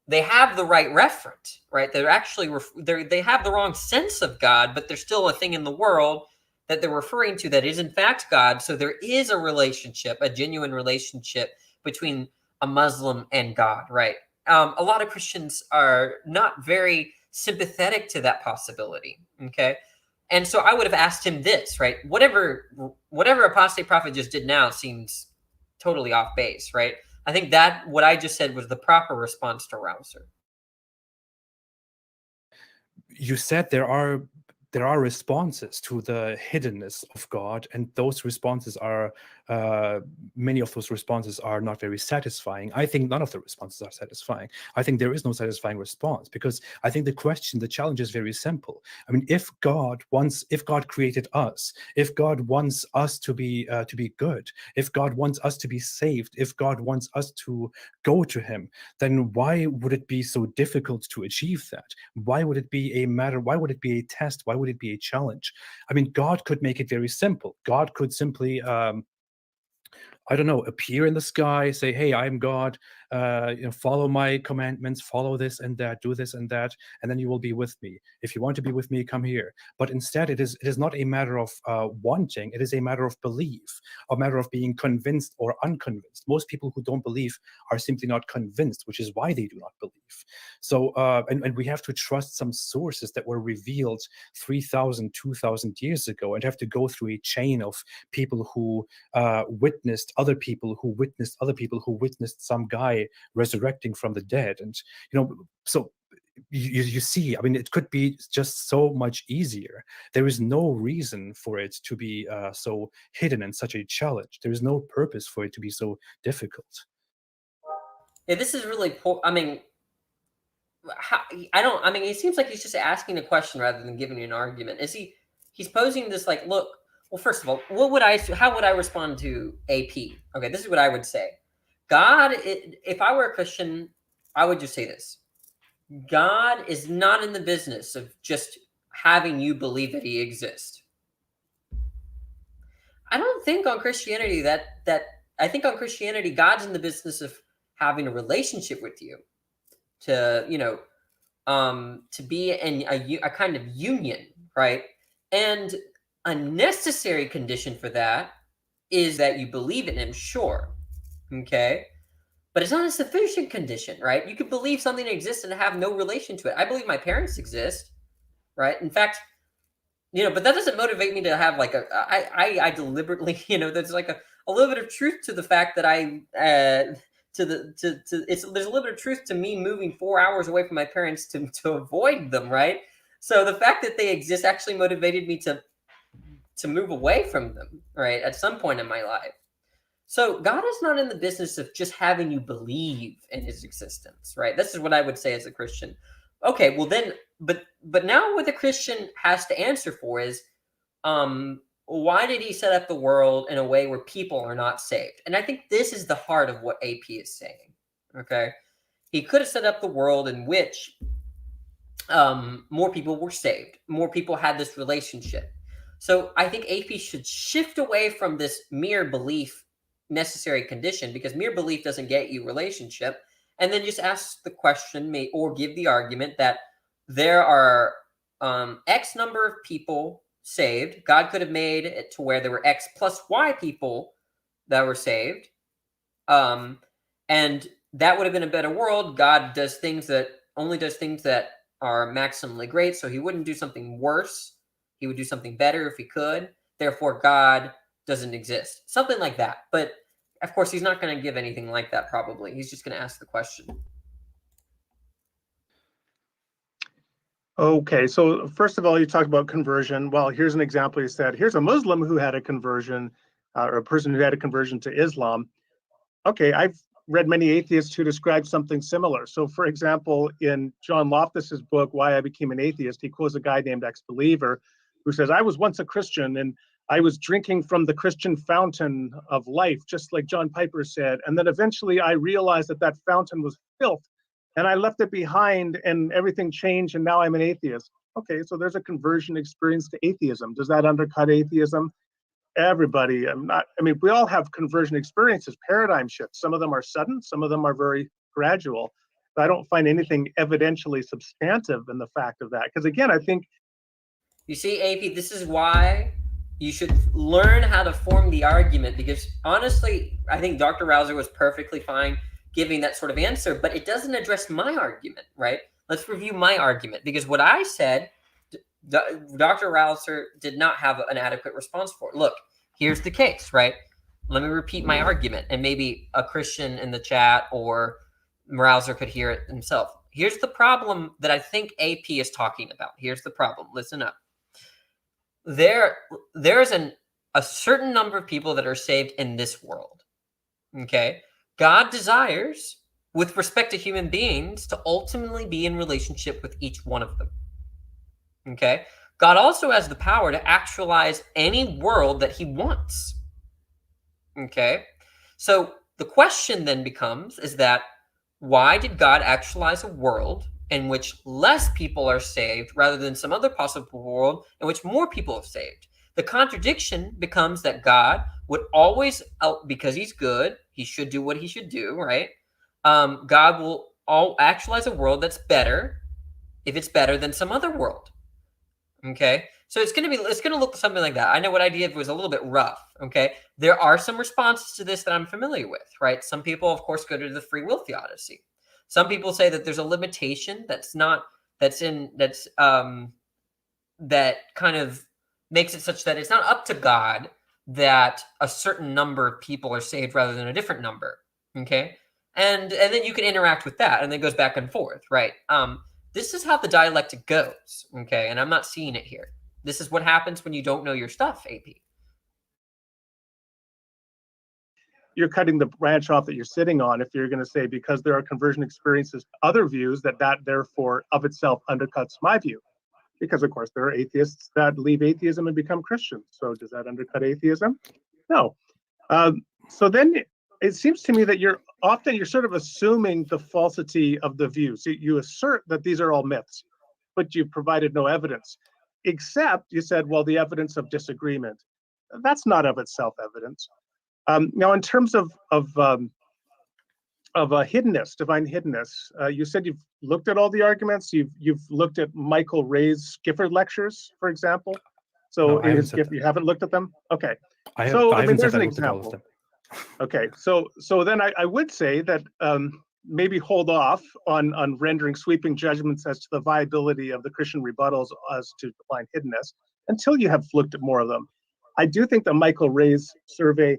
Speaker 1: they have the right referent, right? They're actually they have the wrong sense of God, but there's still a thing in the world that they're referring to that is in fact God. So there is a relationship, a genuine relationship between a Muslim and God, right? A lot of Christians are not very sympathetic to that possibility, okay? And so I would have asked him this, right? Whatever Apostate Prophet just did now seems totally off base, right? I think that what I just said was the proper response to Rauser.
Speaker 4: You said there are responses to the hiddenness of God, and those responses are many of those responses are not very satisfying. I think none of the responses are satisfying. I think there is no satisfying response, because I think the challenge is very simple. I mean, if God created us, if God wants us to be good, if God wants us to be saved, if God wants us to go to Him, then why would it be so difficult to achieve that? Why would it be a matter? Why would it be a test? Why would it be a challenge? I mean, God could make it very simple. God could simply I don't know, appear in the sky, say, hey, I'm God, follow my commandments, follow this and that, do this and that, and then you will be with me. If you want to be with me, come here. But instead, it is not a matter of wanting, it is a matter of belief, a matter of being convinced or unconvinced. Most people who don't believe are simply not convinced, which is why they do not believe. So, and we have to trust some sources that were revealed 3,000, 2,000 years ago, and have to go through a chain of people who witnessed other people who witnessed other people who witnessed some guy resurrecting from the dead. And so you see, I mean, it could be just so much easier. There is no reason for it to be so hidden and such a challenge. There is no purpose for it to be so difficult.
Speaker 1: Yeah, this is really poor. I mean, it seems like he's just asking a question rather than giving you an argument. He's posing this like, look, well, first of all, how would I respond to AP? Okay, this is what I would say. God, if I were a Christian, I would just say this. God is not in the business of just having you believe that He exists. I don't think on Christianity I think on Christianity, God's in the business of having a relationship with you, to be in a kind of union, right? And a necessary condition for that is that you believe in Him, sure, okay? But it's not a sufficient condition, right? You could believe something exists and have no relation to it. I believe my parents exist, right? In fact, but that doesn't motivate me to have like I deliberately, there's like a little bit of truth to the fact that there's a little bit of truth to me moving 4 hours away from my parents to avoid them, right? So the fact that they exist actually motivated me to move away from them, right, at some point in my life. So God is not in the business of just having you believe in His existence, right? This is what I would say as a Christian. Okay, well then, but now what the Christian has to answer for is, why did He set up the world in a way where people are not saved? And I think this is the heart of what AP is saying, okay? He could have set up the world in which more people were saved. More people had this relationship. So I think AP should shift away from this mere belief necessary condition, because mere belief doesn't get you relationship, and then just ask the question or give the argument that there are X number of people saved. God could have made it to where there were X plus Y people that were saved. And that would have been a better world. God only does things that are maximally great, so He wouldn't do something worse. He would do something better if He could. Therefore, God doesn't exist. Something like that. But Of course, he's not going to give anything like that, probably. He's just going to ask the question.
Speaker 2: Okay, so first of all, you talked about conversion. Well, here's an example. You said, here's a Muslim who had a conversion, or a person who had a conversion to Islam. Okay, I've read many atheists who describe something similar. So, for example, in John Loftus's book, Why I Became an Atheist, he quotes a guy named Ex-Believer who says, I was once a Christian and I was drinking from the Christian fountain of life, just like John Piper said. And then eventually I realized that that fountain was filth and I left it behind and everything changed and now I'm an atheist. Okay, so there's a conversion experience to atheism. Does that undercut atheism? Everybody, we all have conversion experiences, paradigm shifts. Some of them are sudden, some of them are very gradual. But I don't find anything evidentially substantive in the fact of that. Because again, I think.
Speaker 1: You see, AP, this is why you should learn how to form the argument, because honestly, I think Dr. Rauser was perfectly fine giving that sort of answer, but it doesn't address my argument, right? Let's review my argument, because what I said, Dr. Rauser did not have an adequate response for. Look, here's the case, right? Let me repeat my argument, and maybe a Christian in the chat or Rauser could hear it himself. Here's the problem that I think AP is talking about. Here's the problem. Listen up. There's a certain number of people that are saved in this world. Okay? God desires, with respect to human beings, to ultimately be in relationship with each one of them. Okay? God also has the power to actualize any world that he wants. Okay? So the question then becomes, is that why did God actualize a world in which less people are saved rather than some other possible world in which more people are saved? The contradiction becomes that God would always, because he's good, he should do what he should do, right? God will actualize a world that's better if it's better than some other world. Okay, so it's gonna look something like that. I know what I did was a little bit rough. Okay, there are some responses to this that I'm familiar with, right? Some people, of course, go to the free will theodicy. Some people say that there's a limitation that kind of makes it such that it's not up to God that a certain number of people are saved rather than a different number. Okay, and then you can interact with that, and then it goes back and forth, right? This is how the dialectic goes, okay? And I'm not seeing it here. This is what happens when you don't know your stuff, AP.
Speaker 2: You're cutting the branch off that you're sitting on if you're going to say, because there are conversion experiences, other views, that therefore of itself undercuts my view. Because, of course, there are atheists that leave atheism and become Christians. So does that undercut atheism? No. So then it seems to me that you're sort of assuming the falsity of the view. So you assert that these are all myths, but you've provided no evidence, except you said, well, the evidence of disagreement. That's not of itself evidence. Now, in terms of hiddenness, divine hiddenness, you said you've looked at all the arguments. You've looked at Michael Ray's Gifford lectures, for example. So
Speaker 4: No,
Speaker 2: you haven't looked at them? Okay.
Speaker 4: I haven't
Speaker 2: there's
Speaker 4: said
Speaker 2: an
Speaker 4: I looked at all of
Speaker 2: example.
Speaker 4: them.
Speaker 2: Okay, so then I would say that maybe hold off on rendering sweeping judgments as to the viability of the Christian rebuttals as to divine hiddenness until you have looked at more of them. I do think that Michael Ray's survey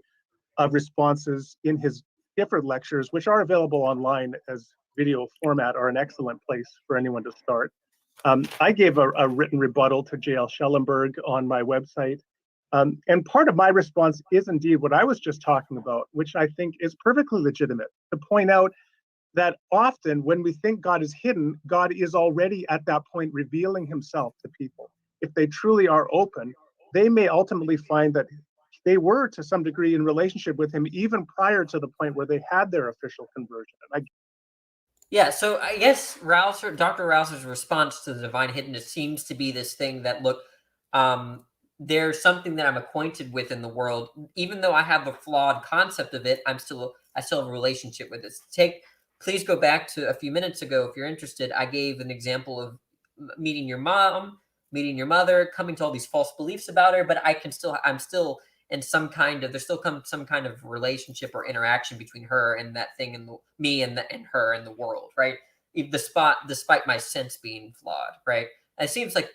Speaker 2: of responses in his Gifford lectures, which are available online as video format, are an excellent place for anyone to start. I gave a written rebuttal to J.L. Schellenberg on my website. And part of my response is indeed what I was just talking about, which I think is perfectly legitimate, to point out that often when we think God is hidden, God is already at that point revealing himself to people. If they truly are open, they may ultimately find that they were to some degree in relationship with him even prior to the point where they had their official conversion.
Speaker 1: Yeah, so I guess Dr. Rauser's response to the divine hiddenness seems to be this thing that, look, there's something that I'm acquainted with in the world. Even though I have a flawed concept of it, I still have a relationship with it. Please go back to a few minutes ago if you're interested. I gave an example of meeting your mom, meeting your mother, coming to all these false beliefs about her, but I'm still in some kind of relationship or interaction between her and that thing, and me and her and the world, right? Despite my sense being flawed, right? And it seems like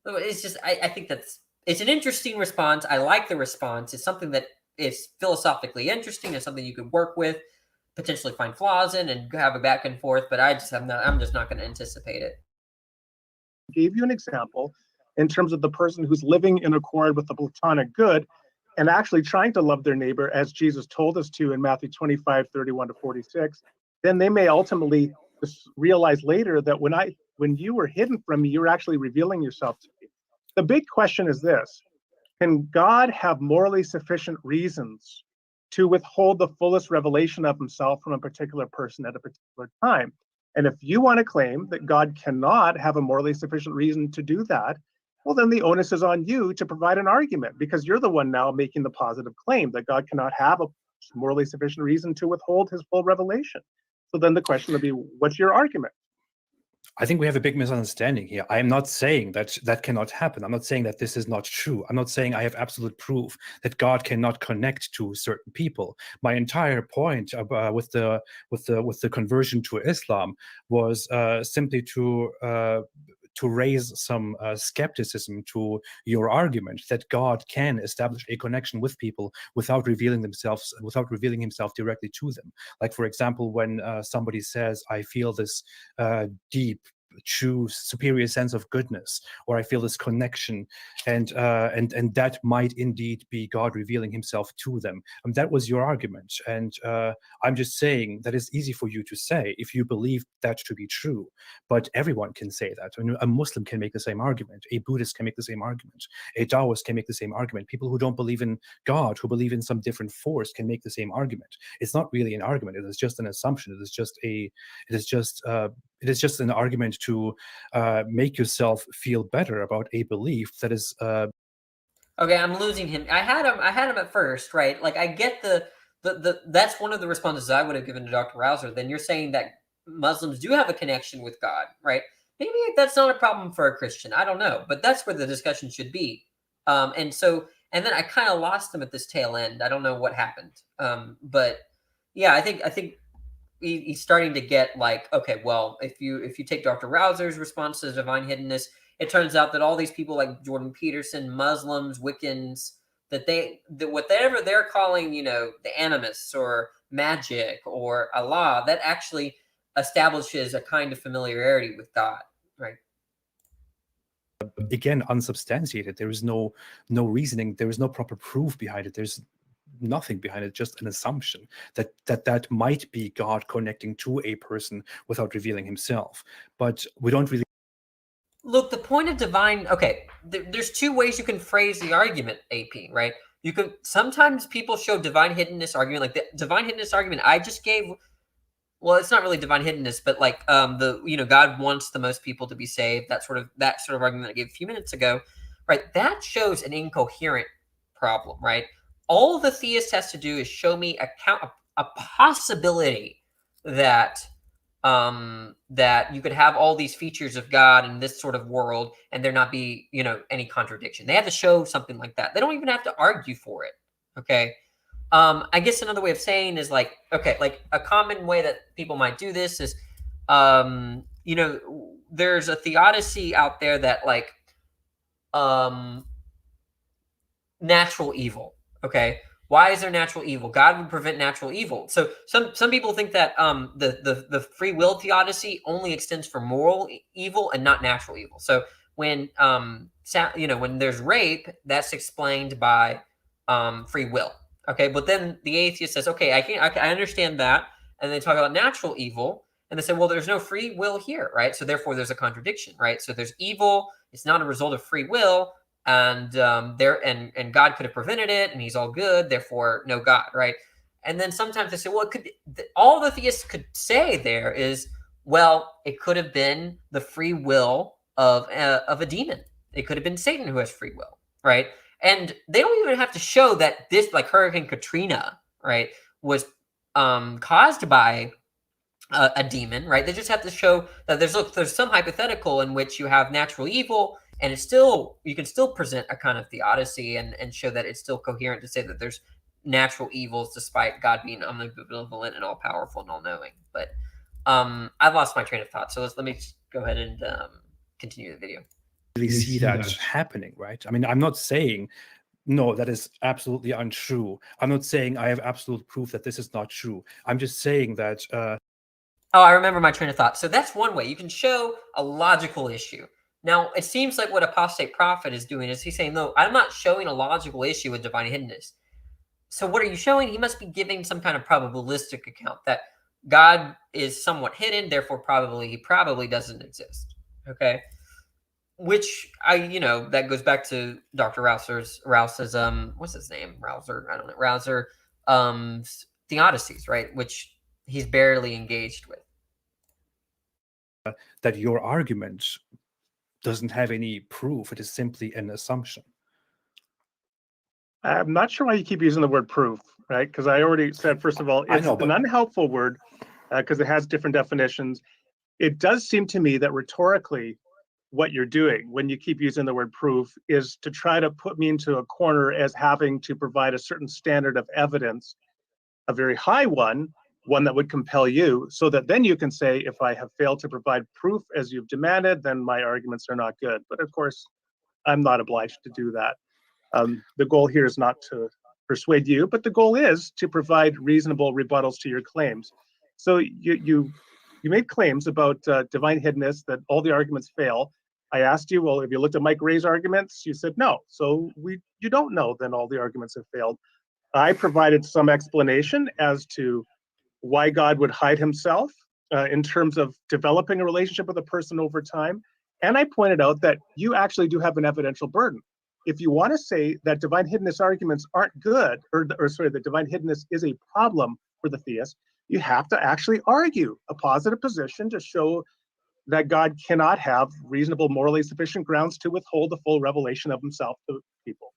Speaker 1: it's just I think it's an interesting response. I like the response. It's something that it's philosophically interesting and something you could work with, potentially find flaws in, and have a back and forth. But I'm just not going to anticipate it.
Speaker 2: Gave you an example in terms of the person who's living in accord with the Platonic good and actually trying to love their neighbor as Jesus told us to in Matthew 25:31-46, then they may ultimately realize later that when you were hidden from me, you were actually revealing yourself to me. The big question is this: can God have morally sufficient reasons to withhold the fullest revelation of himself from a particular person at a particular time? And if you want to claim that God cannot have a morally sufficient reason to do that, well, then the onus is on you to provide an argument, because you're the one now making the positive claim that God cannot have a morally sufficient reason to withhold his full revelation. So then the question would be, what's your argument?
Speaker 4: I think we have a big misunderstanding here. I am not saying that that cannot happen. I'm not saying that this is not true. I'm not saying I have absolute proof that God cannot connect to certain people. My entire point with the conversion to Islam was simply to raise some skepticism to your argument that God can establish a connection with people without revealing himself directly to them. Like, for example, when somebody says, I feel this deep, true, superior sense of goodness, or I feel this connection, and that might indeed be God revealing himself to them. That was your argument. And I'm just saying that it's easy for you to say if you believe that to be true, but everyone can say that. I mean, a Muslim can make the same argument, a Buddhist can make the same argument, a Taoist can make the same argument. People who don't believe in God, who believe in some different force, can make the same argument. It's not really an argument. It is just an assumption. It is just an argument to make yourself feel better about a belief that is.
Speaker 1: Okay, I'm losing him. I had him at first, right? Like, I get the that's one of the responses I would have given to Dr. Rauser. Then you're saying that Muslims do have a connection with God, right? Maybe that's not a problem for a Christian. I don't know, but that's where the discussion should be. And then I kind of lost him at this tail end. I don't know what happened. But yeah, I think he's starting to get like, okay, well, if you take Dr. Rauser's response to divine hiddenness, it turns out that all these people like Jordan Peterson, Muslims, Wiccans, that whatever they're calling, the animists or magic or Allah, that actually establishes a kind of familiarity with God, right?
Speaker 4: Again, unsubstantiated. There is no reasoning. There is no proper proof behind it. There's nothing behind it, just an assumption that might be God connecting to a person without revealing himself. But we don't really
Speaker 1: look. The point of divine, okay, there's two ways you can phrase the argument, AP, right? You can, sometimes people show divine hiddenness argument, like the divine hiddenness argument I just gave. Well, it's not really divine hiddenness, but like God wants the most people to be saved. That sort of argument I gave a few minutes ago, right? That shows an incoherent problem, right? All the theist has to do is show me a possibility that that you could have all these features of God in this sort of world and there not be any contradiction. They have to show something like that. They don't even have to argue for it. Okay. I guess another way of saying is like, okay, like a common way that people might do this is, there's a theodicy out there that like, natural evil. Okay. Why is there natural evil? God would prevent natural evil. So some people think that the free will theodicy only extends for moral evil and not natural evil. So when when there's rape, that's explained by free will. Okay, but then the atheist says, okay, I understand that, and they talk about natural evil, and they say, well, there's no free will here, right? So therefore, there's a contradiction, right? So there's evil; it's not a result of free will, and God could have prevented it, and He's all good, therefore, no God, right? And then sometimes they say, well, all the theists could say there is, well, it could have been the free will of a demon. It could have been Satan who has free will, right? And they don't even have to show that this, like Hurricane Katrina, right, was caused by a demon, right? They just have to show that there's some hypothetical in which you have natural evil, and you can still present a kind of theodicy and show that it's still coherent to say that there's natural evils despite God being omnipotent and all powerful and all knowing. But I've lost my train of thought, so let me just go ahead and continue the video.
Speaker 4: Really see that happening, right? I mean, I'm not saying No, that is absolutely untrue. I'm not saying I have absolute proof that this is not true. I'm just saying that
Speaker 1: Oh, I remember my train of thought. So that's one way. You can show a logical issue. Now, it seems like what Apostate Prophet is doing is he's saying, no, I'm not showing a logical issue with divine hiddenness. So what are you showing? He must be giving some kind of probabilistic account that God is somewhat hidden, therefore he probably doesn't exist. Okay? Which that goes back to Dr. Rauser's what's his name? Rauser, I don't know, Rauser Theodicies, right? Which he's barely engaged with.
Speaker 4: that your argument doesn't have any proof. It is simply an assumption.
Speaker 2: I'm not sure why you keep using the word proof, right? Because I already said, first of all, it's an unhelpful word because it has different definitions. It does seem to me that rhetorically, what you're doing when you keep using the word proof is to try to put me into a corner as having to provide a certain standard of evidence, a very high one that would compel you, so that then you can say, if I have failed to provide proof as you've demanded, then my arguments are not good. But of course, I'm not obliged to do that. The goal here is not to persuade you, but the goal is to provide reasonable rebuttals to your claims. So you made claims about divine hiddenness, that all the arguments fail. I asked you, well, have you looked at Mike Ray's arguments? You said no. So you don't know, then all the arguments have failed. I provided some explanation as to why God would hide himself in terms of developing a relationship with a person over time. And I pointed out that you actually do have an evidential burden. If you want to say that divine hiddenness arguments aren't good, that divine hiddenness is a problem for the theist, you have to actually argue a positive position to show that God cannot have reasonable, morally sufficient grounds to withhold the full revelation of himself to people.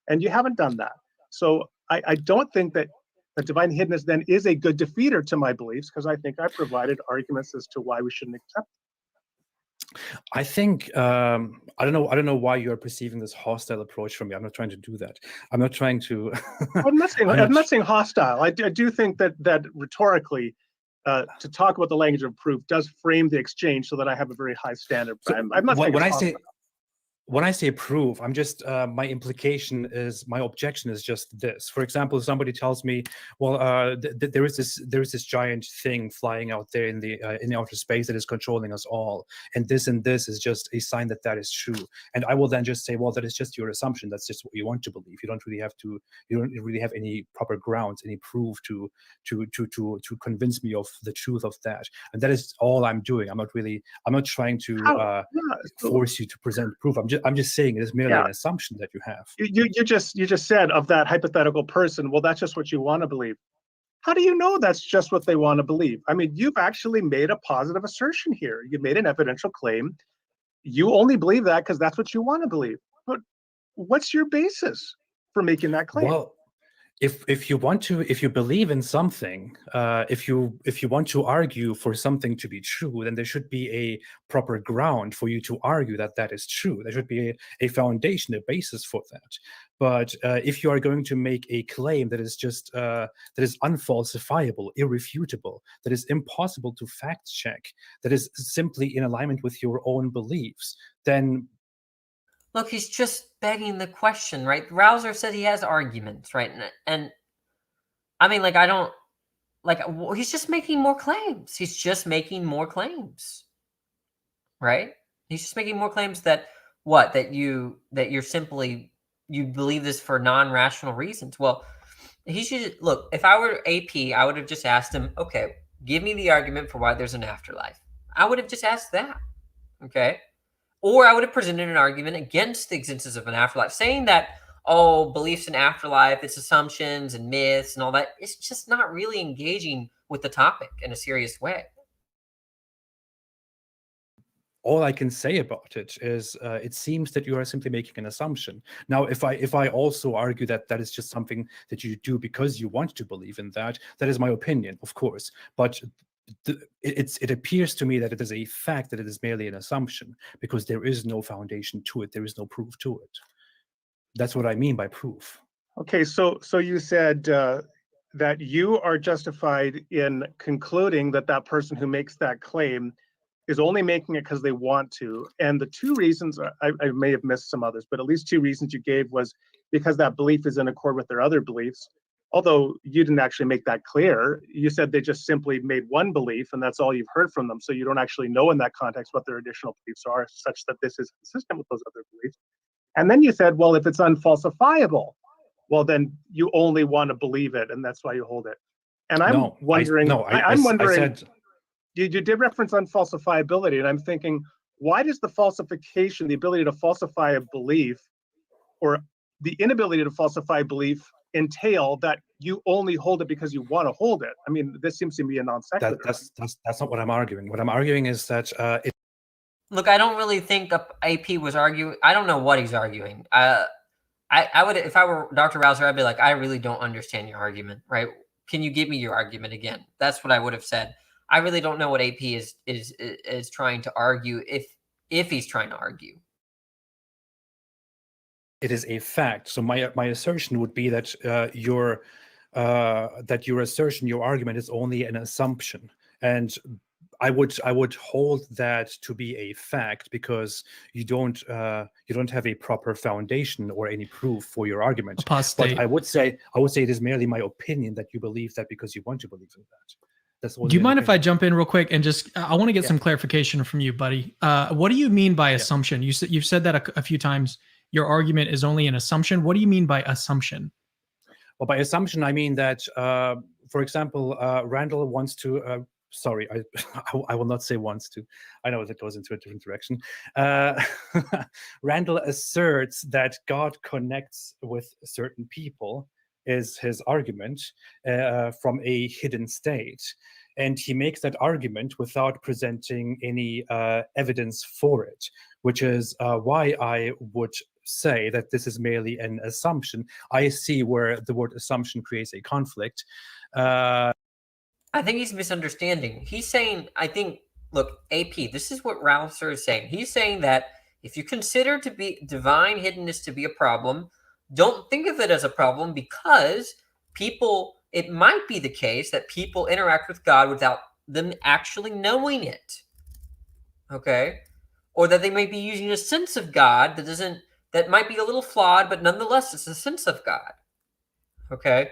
Speaker 2: And you haven't done that. So I don't think that the divine hiddenness then is a good defeater to my beliefs, because I think I provided arguments as to why we shouldn't accept it.
Speaker 4: I think I don't know why you're perceiving this hostile approach from me. I'm not trying to do that. I'm not trying to.
Speaker 2: I'm not saying hostile. I do think that rhetorically, to talk about the language of proof does frame the exchange so that I have a very high standard.
Speaker 4: So
Speaker 2: I'm not saying
Speaker 4: when I say proof, I'm just my objection is just this. For example, somebody tells me, well, there is this giant thing flying out there in the outer space that is controlling us all, and this is just a sign that is true. And I will then just say, well, that is just your assumption. That's just what you want to believe. You don't really have any proper grounds, any proof to convince me of the truth of that. And that is all I'm doing. I'm not trying to force you to present proof. I'm just saying it is merely an assumption that you have.
Speaker 2: You just said of that hypothetical person, well, that's just what you want to believe. How do you know that's just what they want to believe? I mean, you've actually made a positive assertion here. You made an evidential claim. You only believe that because that's what you want to believe. But what's your basis for making that claim?
Speaker 4: Well, if you believe in something, if you want to argue for something to be true, then there should be a proper ground for you to argue that is true. There should be a foundation, a basis for that. But if you are going to make a claim that is just that is unfalsifiable, irrefutable, that is impossible to fact check, that is simply in alignment with your own beliefs, then
Speaker 1: look, he's just begging the question, right? Rauser said he has arguments, right? And I mean, he's just making more claims. He's just making more claims, right? He's just making more claims that you believe this for non-rational reasons. Well, he should look. If I were AP, I would have just asked him, okay, give me the argument for why there's an afterlife. I would have just asked that, okay? Or I would have presented an argument against the existence of an afterlife, saying that, beliefs in afterlife, its assumptions and myths and all that, it's just not really engaging with the topic in a serious way.
Speaker 4: All I can say about it is it seems that you are simply making an assumption. Now, if I also argue that is just something that you do because you want to believe in that is my opinion, of course. But it appears to me that it is a fact that it is merely an assumption because there is no foundation to it. There is no proof to it. That's what I mean by proof.
Speaker 2: Okay, so you said that you are justified in concluding that person who makes that claim is only making it because they want to. And the two reasons, I may have missed some others, but at least two reasons you gave was because that belief is in accord with their other beliefs. Although you didn't actually make that clear. You said they just simply made one belief and that's all you've heard from them. So you don't actually know in that context what their additional beliefs are, such that this is consistent with those other beliefs. And then you said, well, if it's unfalsifiable, well, then you only want to believe it, and that's why you hold it. And I'm wondering, I'm wondering, you did reference unfalsifiability, and I'm thinking, why does the falsification, the ability to falsify a belief, or the inability to falsify belief, entail that you only hold it because you want to hold it? I mean, this seems to be a non sequitur.
Speaker 4: That's not what I'm arguing. What I'm arguing is that
Speaker 1: look, I don't really think AP was arguing. I don't know what he's arguing. I would, if I were Dr. Rauser, I'd be like, I really don't understand your argument, right? Can you give me your argument again? That's what I would have said. I really don't know what AP is trying to argue, if he's trying to argue.
Speaker 4: It is a fact. So my assertion would be that your assertion, your argument, is only an assumption, and I would hold that to be a fact because you don't have a proper foundation or any proof for your argument.
Speaker 3: Apostate.
Speaker 4: But I would say it is merely my opinion that you believe that because you want to believe in that. That's
Speaker 3: Do you mind if I jump in real quick and just I want to get some clarification from you, buddy. What do you mean by assumption? You've said that a few times. Your argument is only an assumption. What do you mean by assumption?
Speaker 4: Well, by assumption, I mean that, for example, Randal wants to. Sorry, I will not say wants to. I know that goes into a different direction. Randal asserts that God connects with certain people, is his argument, from a hidden state. And he makes that argument without presenting any evidence for it, which is why I would say that this is merely an assumption. I see where the word assumption creates a conflict.
Speaker 1: I think he's misunderstanding. He's saying, I think, look, AP, this is what Rauser is saying. He's saying that if you consider to be divine hiddenness to be a problem, don't think of it as a problem because it might be the case that people interact with God without them actually knowing it. Okay? Or that they may be using a sense of God that might be a little flawed, but nonetheless, it's a sense of God. Okay?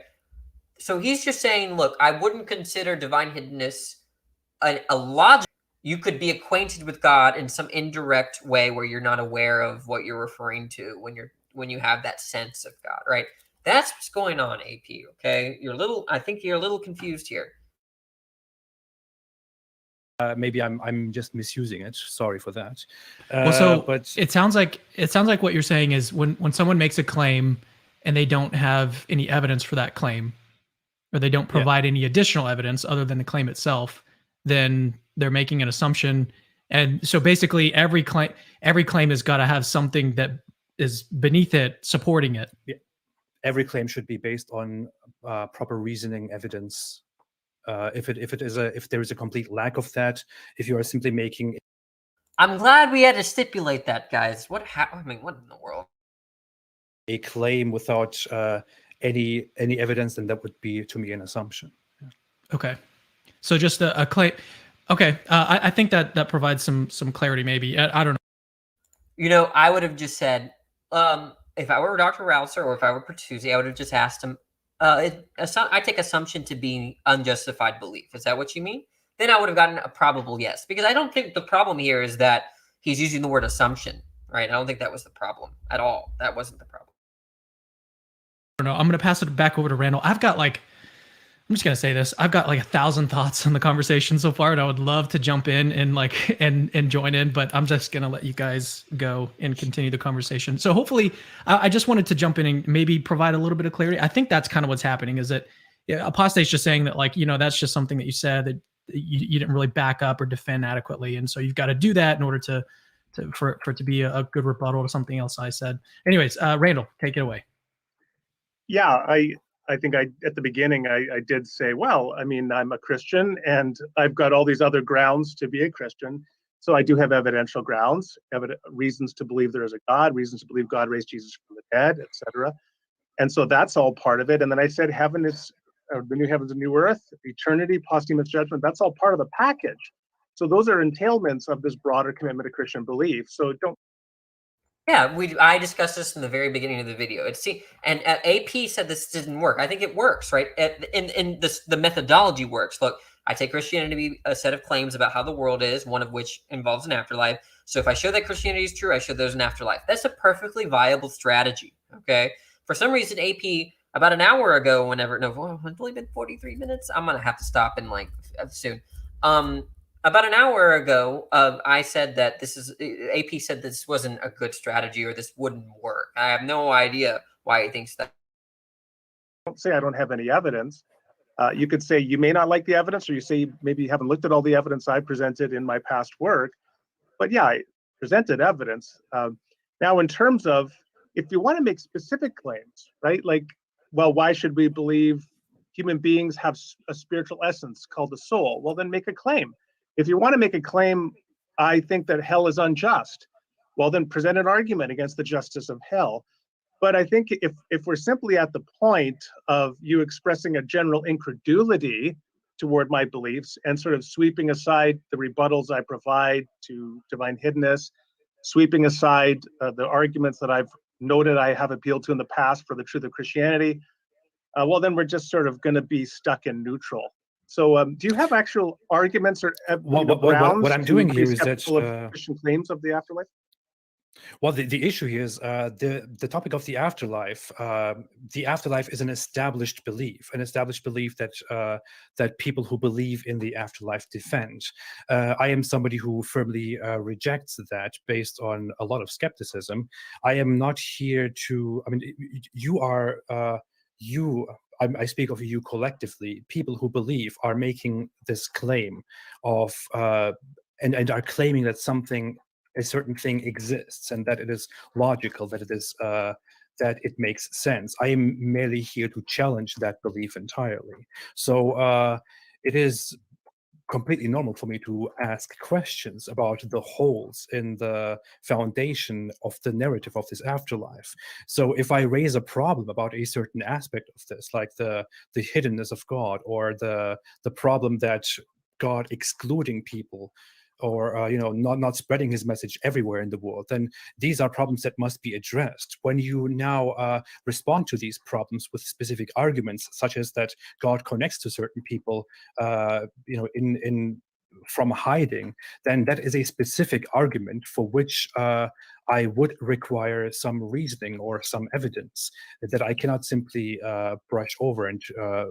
Speaker 1: So he's just saying, look, I wouldn't consider divine hiddenness a logic. You could be acquainted with God in some indirect way where you're not aware of what you're referring to when you have that sense of God, right? That's what's going on, AP, okay? I think you're a little confused here.
Speaker 4: Maybe I'm just misusing it. Sorry for that.
Speaker 3: But it sounds like what you're saying is when someone makes a claim and they don't have any evidence for that claim, or they don't provide any additional evidence other than the claim itself, then they're making an assumption. And so basically every claim has got to have something that is beneath it supporting it.
Speaker 4: Yeah. Every claim should be based on proper reasoning evidence. If there is a complete lack of that, if you are simply making,
Speaker 1: I'm glad we had to stipulate that, guys. What in the world?
Speaker 4: A claim without any evidence, then that would be, to me, an assumption. Yeah.
Speaker 3: Okay, so just a claim. Okay, I think that provides some clarity. Maybe I don't know.
Speaker 1: I would have just said, if I were Dr. Rauser or if I were Pertuzzi, I would have just asked him. I take assumption to be unjustified belief. Is that what you mean? Then I would have gotten a probable yes, because I don't think the problem here is that he's using the word assumption, right? I don't think that was the problem at all. That wasn't the problem.
Speaker 3: I don't know. I'm going to pass it back over to Randal. I'm just going to say this. I've got like 1,000 thoughts on the conversation so far, and I would love to jump in and join in, but I'm just going to let you guys go and continue the conversation. So hopefully, I just wanted to jump in and maybe provide a little bit of clarity. I think that's kind of what's happening, is that Apostate's just saying that, that's just something that you said that you didn't really back up or defend adequately. And so you've got to do that in order for it to be a good rebuttal to something else I said. Anyways, Randal, take it away.
Speaker 2: Yeah, I think at the beginning I did say, well, I mean, I'm a Christian and I've got all these other grounds to be a Christian. So I do have evidential grounds, reasons to believe there is a God, reasons to believe God raised Jesus from the dead, etc. And so that's all part of it. And then I said, heaven is the new heavens and new earth, eternity, posthumous judgment. That's all part of the package. So those are entailments of this broader commitment to Christian belief. So
Speaker 1: Yeah, I discussed this in the very beginning of the video. And AP said this didn't work. I think it works, right? In this, the methodology works. Look, I take Christianity to be a set of claims about how the world is, one of which involves an afterlife. So if I show that Christianity is true, I show there's an afterlife. That's a perfectly viable strategy. Okay. For some reason, AP about an hour ago, it's only been 43 minutes. I'm gonna have to stop in like soon. About an hour ago, I said that AP said this wasn't a good strategy or this wouldn't work. I have no idea why he thinks that.
Speaker 2: Don't say I don't have any evidence. You could say you may not like the evidence, or you say maybe you haven't looked at all the evidence I presented in my past work. But yeah, I presented evidence. Now, in terms of if you want to make specific claims, right? Like, well, why should we believe human beings have a spiritual essence called the soul? Well, then make a claim. If you want to make a claim, I think that hell is unjust. Well, then present an argument against the justice of hell. But I think if we're simply at the point of you expressing a general incredulity toward my beliefs and sort of sweeping aside the rebuttals I provide to divine hiddenness, sweeping aside the arguments that I've noted I have appealed to in the past for the truth of Christianity, well, then we're just sort of going to be stuck in neutral. So do you have actual arguments or grounds
Speaker 4: what I'm doing here is that
Speaker 2: of Christian claims of the afterlife?
Speaker 4: Well, the issue here is the topic of the afterlife. The afterlife is an established belief that that people who believe in the afterlife defend. I am somebody who firmly rejects that based on a lot of skepticism. I am not here to. I mean, you are you. I speak of you collectively. People who believe are making this claim of and are claiming that a certain thing exists and that it is logical, that it is that it makes sense. I am merely here to challenge that belief entirely. So it is completely normal for me to ask questions about the holes in the foundation of the narrative of this afterlife. So if I raise a problem about a certain aspect of this, like the hiddenness of God, or the problem that God excluding people, or not spreading his message everywhere in the world, then these are problems that must be addressed. When you now respond to these problems with specific arguments, such as that God connects to certain people, from hiding, then that is a specific argument for which I would require some reasoning or some evidence that I cannot simply brush over and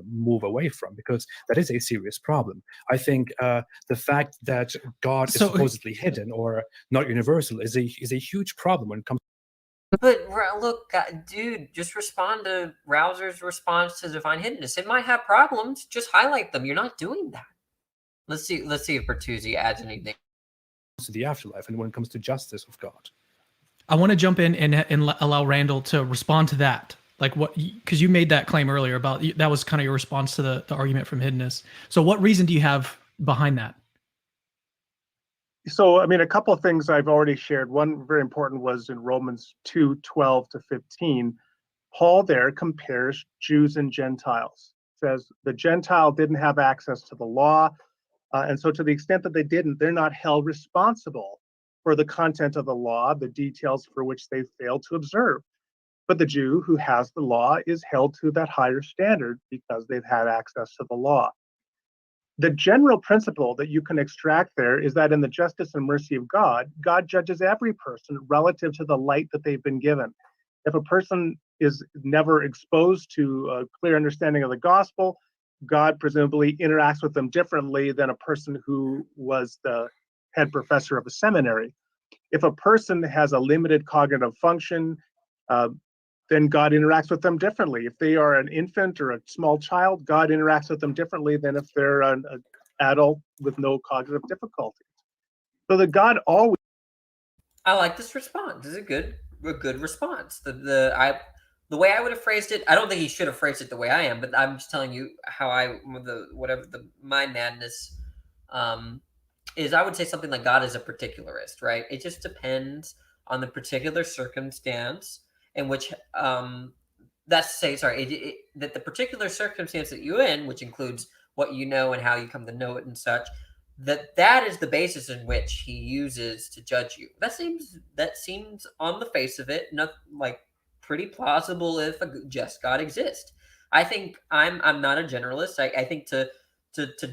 Speaker 4: move away from, because that is a serious problem. I think the fact that God is supposedly hidden or not universal is a huge problem when it comes.
Speaker 1: But look, dude, just respond to Rauser's response to divine hiddenness. It might have problems. Just highlight them. You're not doing that. Let's see if Bertuzzi adds anything
Speaker 4: to the afterlife and when it comes to justice of God.
Speaker 3: I want to jump in and allow Randal to respond to that. Like what, because you made that claim earlier about that was kind of your response to the argument from hiddenness. So what reason do you have behind that?
Speaker 2: So, I mean, a couple of things I've already shared. One very important was in Romans 2:12-15. Paul there compares Jews and Gentiles. Says the Gentile didn't have access to the law. And so to the extent that they didn't, they're not held responsible for the content of the law, the details for which they failed to observe. But the Jew who has the law is held to that higher standard because they've had access to the law. The general principle that you can extract there is that in the justice and mercy of God, God judges every person relative to the light that they've been given. If a person is never exposed to a clear understanding of the gospel, God presumably interacts with them differently than a person who was the head professor of a seminary. If a person has a limited cognitive function, then God interacts with them differently. If they are an infant or a small child, God interacts with them differently than if they're an adult with no cognitive difficulties. So that God always.
Speaker 1: I like this response. This is a good response. The way I would have phrased it, I don't think he should have phrased it the way I am, but I'm just telling you how my madness is. I would say something like God is a particularist, right? It just depends on the particular circumstance in which that the particular circumstance that you're in, which includes what you know and how you come to know it and such, that is the basis in which he uses to judge you. That seems on the face of it, not like pretty plausible if a just God exists. I think I'm not a generalist. I think to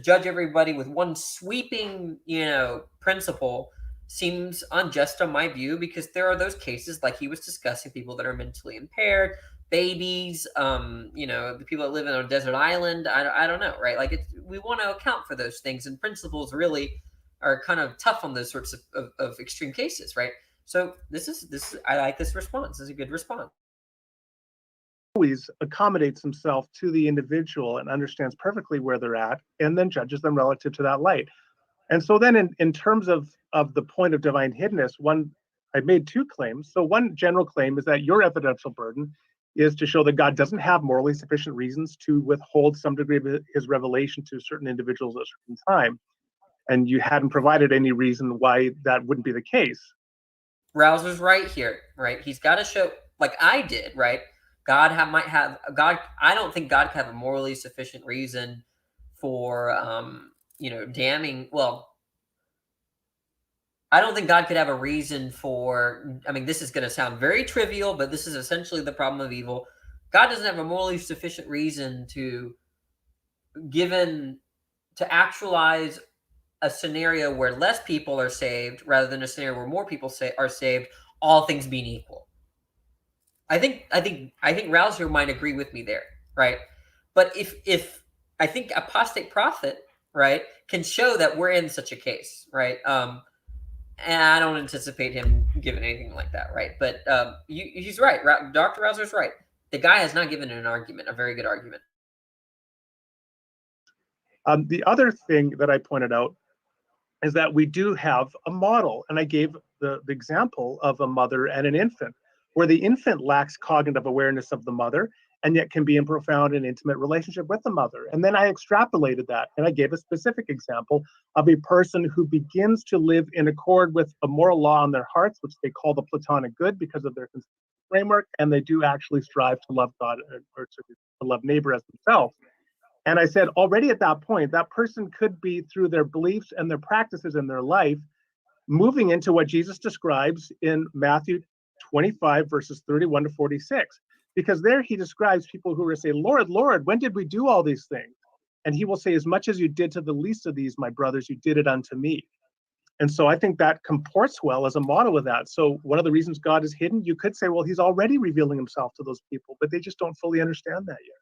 Speaker 1: judge everybody with one sweeping, principle seems unjust on my view, because there are those cases like he was discussing, people that are mentally impaired, babies, the people that live in a desert island. I don't know, right? Like we want to account for those things, and principles really are kind of tough on those sorts of extreme cases, right? So this is I like this response. This is a good response.
Speaker 2: Always accommodates himself to the individual and understands perfectly where they're at, and then judges them relative to that light. And so then in terms of the point of divine hiddenness, I made two claims. So one general claim is that your evidential burden is to show that God doesn't have morally sufficient reasons to withhold some degree of his revelation to certain individuals at a certain time. And you hadn't provided any reason why that wouldn't be the case.
Speaker 1: Rauser's right here, right? He's got to show, like I did, right? God might have God. I don't think God could have a morally sufficient reason for, damning. Well, I don't think God could have a reason for. I mean, this is going to sound very trivial, but this is essentially the problem of evil. God doesn't have a morally sufficient reason to actualize a scenario where less people are saved rather than a scenario where more people are saved, all things being equal. I think Rauser might agree with me there, right? But if I think Apostate Prophet, right, can show that we're in such a case, right? And I don't anticipate him giving anything like that, right? But he's right. Dr. Rauser's right. The guy has not given an argument, a very good argument.
Speaker 2: The other thing that I pointed out is that we do have a model, and I gave the example of a mother and an infant, where the infant lacks cognitive awareness of the mother and yet can be in profound and intimate relationship with the mother. And then I extrapolated that, and I gave a specific example of a person who begins to live in accord with a moral law in their hearts, which they call the Platonic good because of their framework, and they do actually strive to love God or to love neighbor as themselves. And I said, already at that point, that person could be, through their beliefs and their practices in their life, moving into what Jesus describes in Matthew 25, verses 31 to 46. Because there he describes people who are saying, Lord, Lord, when did we do all these things? And he will say, as much as you did to the least of these, my brothers, you did it unto me. And so I think that comports well as a model with that. So one of the reasons God is hidden, you could say, well, he's already revealing himself to those people, but they just don't fully understand that yet.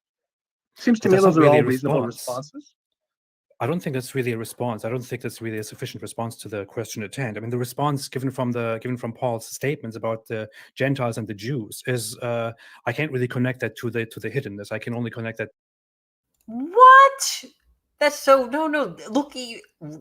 Speaker 2: Seems to me those are all reasonable responses.
Speaker 4: I don't think that's really a response. I don't think that's really a sufficient response to the question at hand. I mean, the response given from Paul's statements about the Gentiles and the Jews is I can't really connect that to the hiddenness. I can only connect that.
Speaker 1: What? That's so no. Look,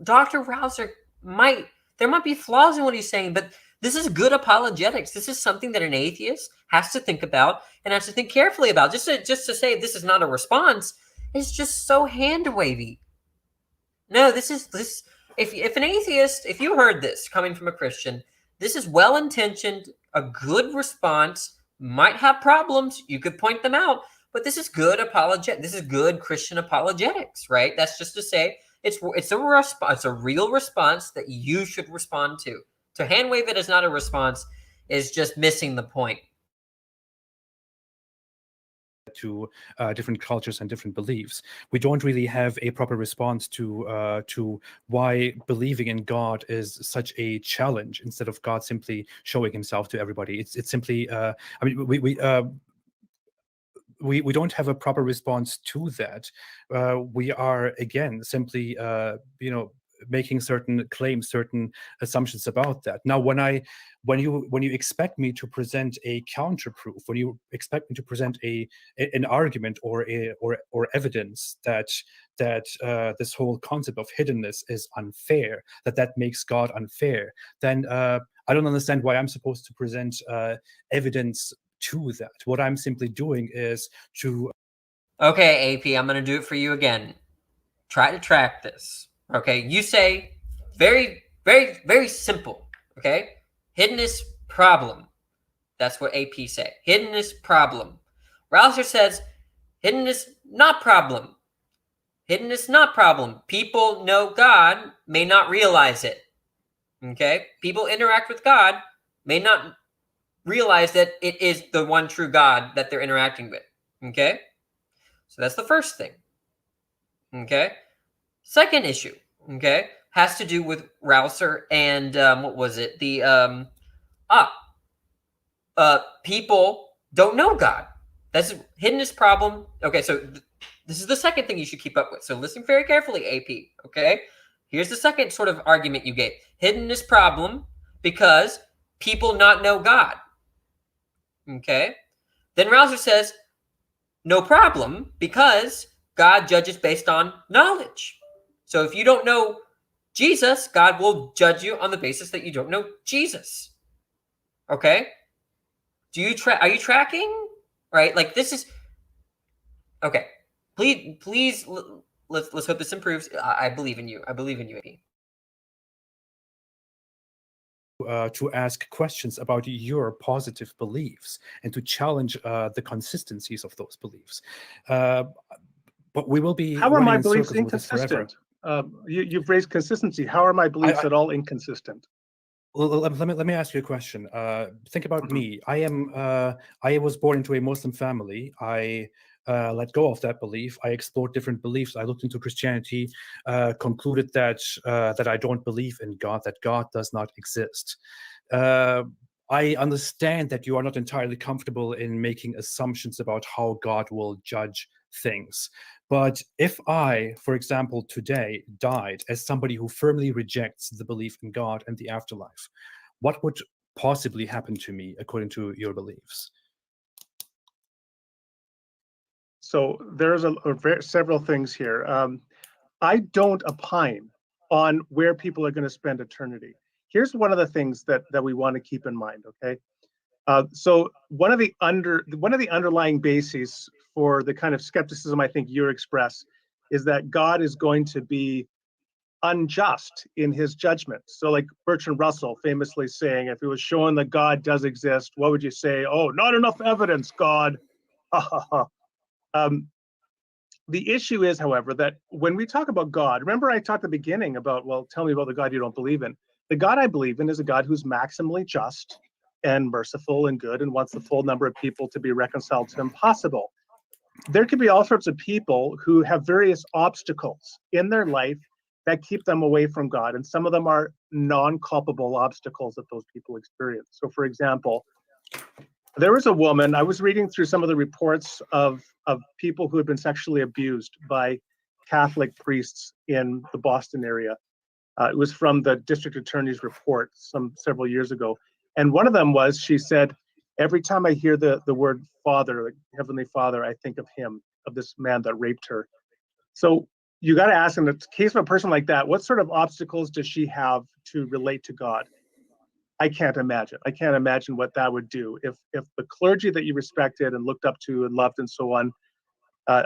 Speaker 1: Dr. Rauser there might be flaws in what he's saying, but this is good apologetics. This is something that an atheist has to think about and has to think carefully about. Just to say this is not a response is just so hand wavy. No, this. If an atheist, if you heard this coming from a Christian, this is well intentioned, a good response. Might have problems. You could point them out, but this is good This is good Christian apologetics, right? That's just to say it's a real response that you should respond to. To hand wave it as not a response is just missing the point.
Speaker 4: To different cultures and different beliefs, we don't really have a proper response to why believing in God is such a challenge, instead of God simply showing himself to everybody. It's simply we don't have a proper response to that. We are again simply making certain claims, certain assumptions about that. Now, when you expect me to present a counterproof, when you expect me to present an argument or evidence that this whole concept of hiddenness is unfair, that makes God unfair, then I don't understand why I'm supposed to present evidence to that. What I'm simply doing is to.
Speaker 1: Okay, AP, I'm going to do it for you again. Try to track this. Okay, you say very, very, very simple. Okay, hiddenness problem. That's what AP say. Hiddenness problem. Rauser says hiddenness not problem. Hiddenness not problem. People know God, may not realize it. Okay? People interact with God, may not realize that it is the one true God that they're interacting with. Okay? So that's the first thing. Okay? Second issue, okay, has to do with Rauser and what was it? The people don't know God. That's hiddenness problem. Okay, so this is the second thing you should keep up with. So listen very carefully, AP. Okay, here's the second sort of argument you gave: hiddenness problem because people not know God. Okay, then Rauser says no problem because God judges based on knowledge. So if you don't know Jesus, God will judge you on the basis that you don't know Jesus. Okay? Are you tracking? Right? Like this is okay. Please let's hope this improves. I believe in you. I believe in you, AP.
Speaker 4: To ask questions about your positive beliefs and to challenge the consistencies of those beliefs. But we will be.
Speaker 2: How are my
Speaker 4: running in
Speaker 2: beliefs
Speaker 4: circles with this forever.
Speaker 2: inconsistent? You've raised consistency. How are my beliefs at all inconsistent?
Speaker 4: Well, let me ask you a question. Think about me. I was born into a Muslim family. I let go of that belief. I explored different beliefs. I looked into Christianity, concluded that that I don't believe in God, that God does not exist. I understand that you are not entirely comfortable in making assumptions about how God will judge things. But if I, for example, today died as somebody who firmly rejects the belief in God and the afterlife, what would possibly happen to me according to your beliefs?
Speaker 2: So there's several things here. I don't opine on where people are going to spend eternity. Here's one of the things that we want to keep in mind. Okay, so one of the underlying bases for the kind of skepticism I think you express is that God is going to be unjust in his judgment. So like Bertrand Russell famously saying, if it was shown that God does exist, what would you say? Oh, not enough evidence, God. The issue is, however, that when we talk about God, remember I talked at the beginning about, well, tell me about the God you don't believe in. The God I believe in is a God who's maximally just and merciful and good and wants the full number of people to be reconciled to him possible. There could be all sorts of people who have various obstacles in their life that keep them away from God. And some of them are non-culpable obstacles that those people experience. So for example, there was a woman, I was reading through some of the reports of people who had been sexually abused by Catholic priests in the Boston area. It was from the district attorney's report several years ago. And one of them was, she said, every time I hear the word Father, like Heavenly Father, I think of him, of this man that raped her. So you got to ask, in the case of a person like that, what sort of obstacles does she have to relate to God? I can't imagine. I can't imagine what that would do. If the clergy that you respected and looked up to and loved and so on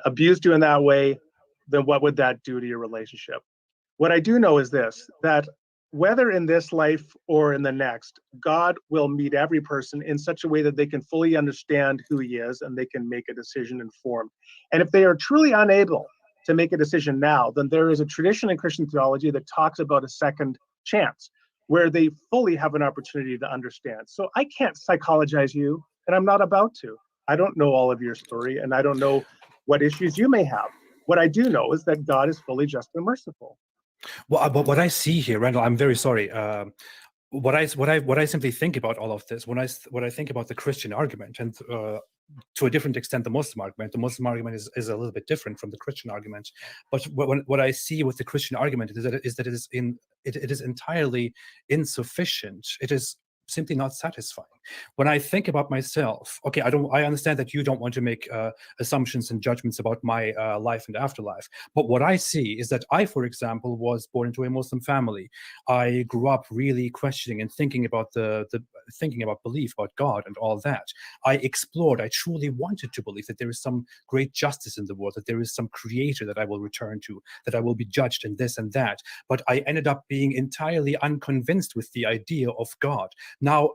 Speaker 2: abused you in that way, then what would that do to your relationship? What I do know is this, that whether in this life or in the next, God will meet every person in such a way that they can fully understand who he is and they can make a decision informed. And if they are truly unable to make a decision now, then there is a tradition in Christian theology that talks about a second chance, where they fully have an opportunity to understand. So I can't psychologize you, and I'm not about to. I don't know all of your story, and I don't know what issues you may have. What I do know is that God is fully just and merciful.
Speaker 4: Well, but what I see here, Randal, I'm very sorry. What I simply think about all of this, when I think about the Christian argument, and to a different extent the Muslim argument is a little bit different from the Christian argument. But what I see with the Christian argument is that it is entirely insufficient. It is simply not satisfying. When I think about myself, okay, I understand that you don't want to make assumptions and judgments about my life and afterlife, but what I see is that I, for example, was born into a Muslim family. I grew up really questioning and thinking about thinking about belief, about God and all that. I explored, I truly wanted to believe that there is some great justice in the world, that there is some creator that I will return to, that I will be judged in this and that. But I ended up being entirely unconvinced with the idea of God. Now,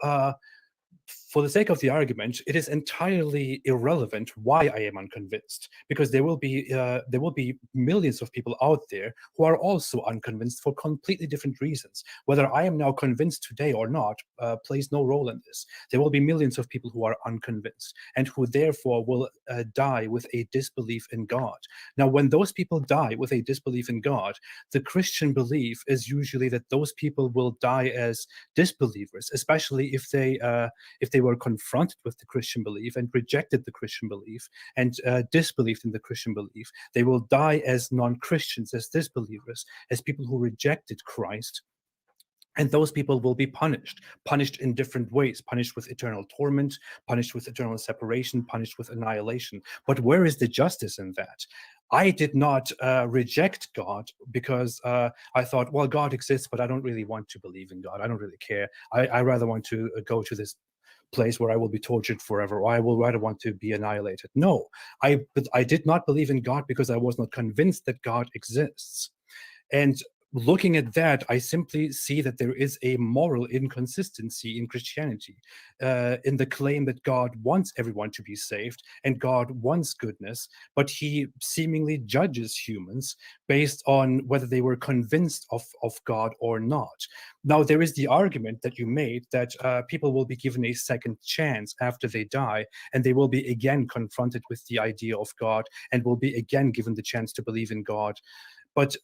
Speaker 4: for the sake of the argument, it is entirely irrelevant why I am unconvinced, because there will be millions of people out there who are also unconvinced for completely different reasons. Whether I am now convinced today or not plays no role in this. There will be millions of people who are unconvinced and who therefore will die with a disbelief in God. Now, when those people die with a disbelief in God, the Christian belief is usually that those people will die as disbelievers, especially if they were confronted with the Christian belief and rejected the Christian belief and disbelieved in the Christian belief. They will die as non-Christians, as disbelievers, as people who rejected Christ. And those people will be punished in different ways, punished with eternal torment, punished with eternal separation, punished with annihilation. But where is the justice in that? I did not reject God because I thought, well, God exists, but I don't really want to believe in God. I don't really care. I rather want to go to this place where I will be tortured forever, or I will rather want to be annihilated. No, I did not believe in God because I was not convinced that God exists. And looking at that, I simply see that there is a moral inconsistency in Christianity, in the claim that God wants everyone to be saved and God wants goodness, but he seemingly judges humans based on whether they were convinced of God or not. Now, there is the argument that you made that people will be given a second chance after they die, and they will be again confronted with the idea of God and will be again given the chance to believe in God. But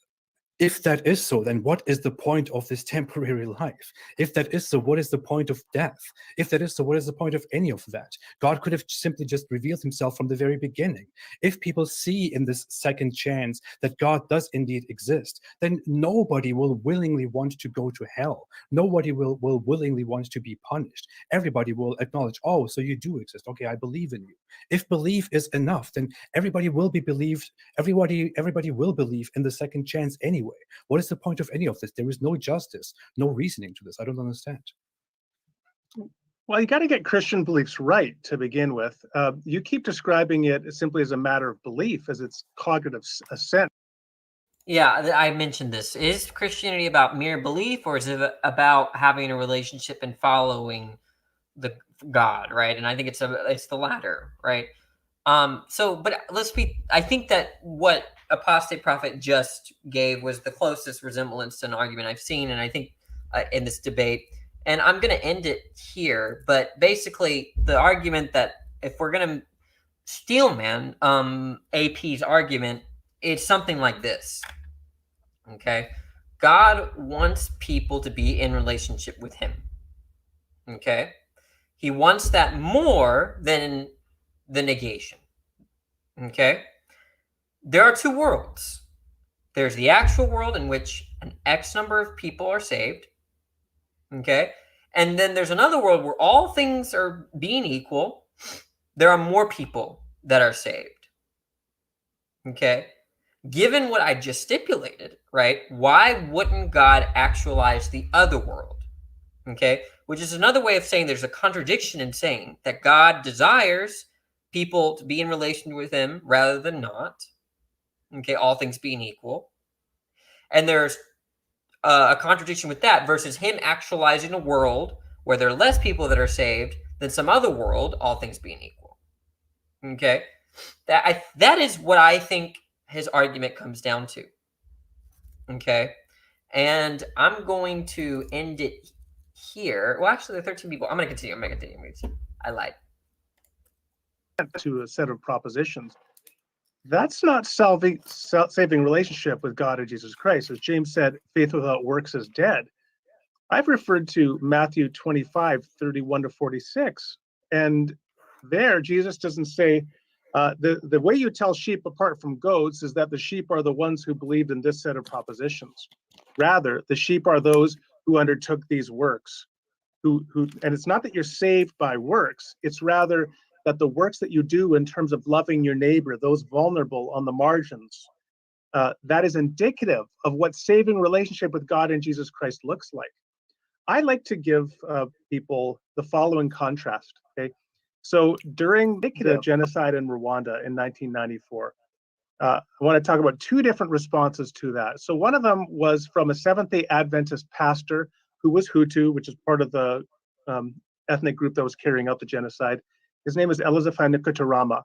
Speaker 4: if that is so, then what is the point of this temporary life? If that is so, what is the point of death? If that is so, what is the point of any of that? God could have simply just revealed himself from the very beginning. If people see in this second chance that God does indeed exist, then nobody will willingly want to go to hell. Nobody will willingly want to be punished. Everybody will acknowledge, oh, so you do exist. Okay, I believe in you. If belief is enough, then everybody will be believed. Everybody will believe in the second chance anyway. What is the point of any of this? There is no justice, no reasoning to this. I don't understand.
Speaker 2: Well, you got to get Christian beliefs right to begin with. You keep describing it simply as a matter of belief, as it's cognitive assent.
Speaker 1: Yeah, I mentioned this. Is Christianity about mere belief, or is it about having a relationship and following the God, right? And I think it's the latter, right? But I think that what Apostate Prophet just gave was the closest resemblance to an argument I've seen, and I think in this debate, and I'm going to end it here, but basically the argument that if we're going to Steelman, AP's argument, it's something like this, okay? God wants people to be in relationship with him, okay? He wants that more than the negation. Okay? There are two worlds. There's the actual world in which an X number of people are saved. Okay? And then there's another world where all things are being equal. There are more people that are saved. Okay? Given what I just stipulated, right? Why wouldn't God actualize the other world? Okay? Which is another way of saying there's a contradiction in saying that God desires people to be in relation with him rather than not. Okay, all things being equal. And there's a contradiction with that versus him actualizing a world where there are less people that are saved than some other world, all things being equal. Okay, that is what I think his argument comes down to. Okay, and I'm going to end it here. Well, actually, there are 13 people. I'm going to continue. I lied.
Speaker 2: To a set of propositions. That's not saving relationship with God and Jesus Christ. As James said, faith without works is dead. I've referred to Matthew 25:31-46. And there, Jesus doesn't say, the way you tell sheep apart from goats is that the sheep are the ones who believed in this set of propositions. Rather, the sheep are those who undertook these works. And it's not that you're saved by works, it's rather that the works that you do in terms of loving your neighbor, those vulnerable on the margins, that is indicative of what saving relationship with God and Jesus Christ looks like. I like to give people the following contrast. Okay, so during the genocide in Rwanda in 1994, I want to talk about two different responses to that. So one of them was from a Seventh-day Adventist pastor who was Hutu, which is part of the ethnic group that was carrying out the genocide. His name is Elizaphan Nikutarama.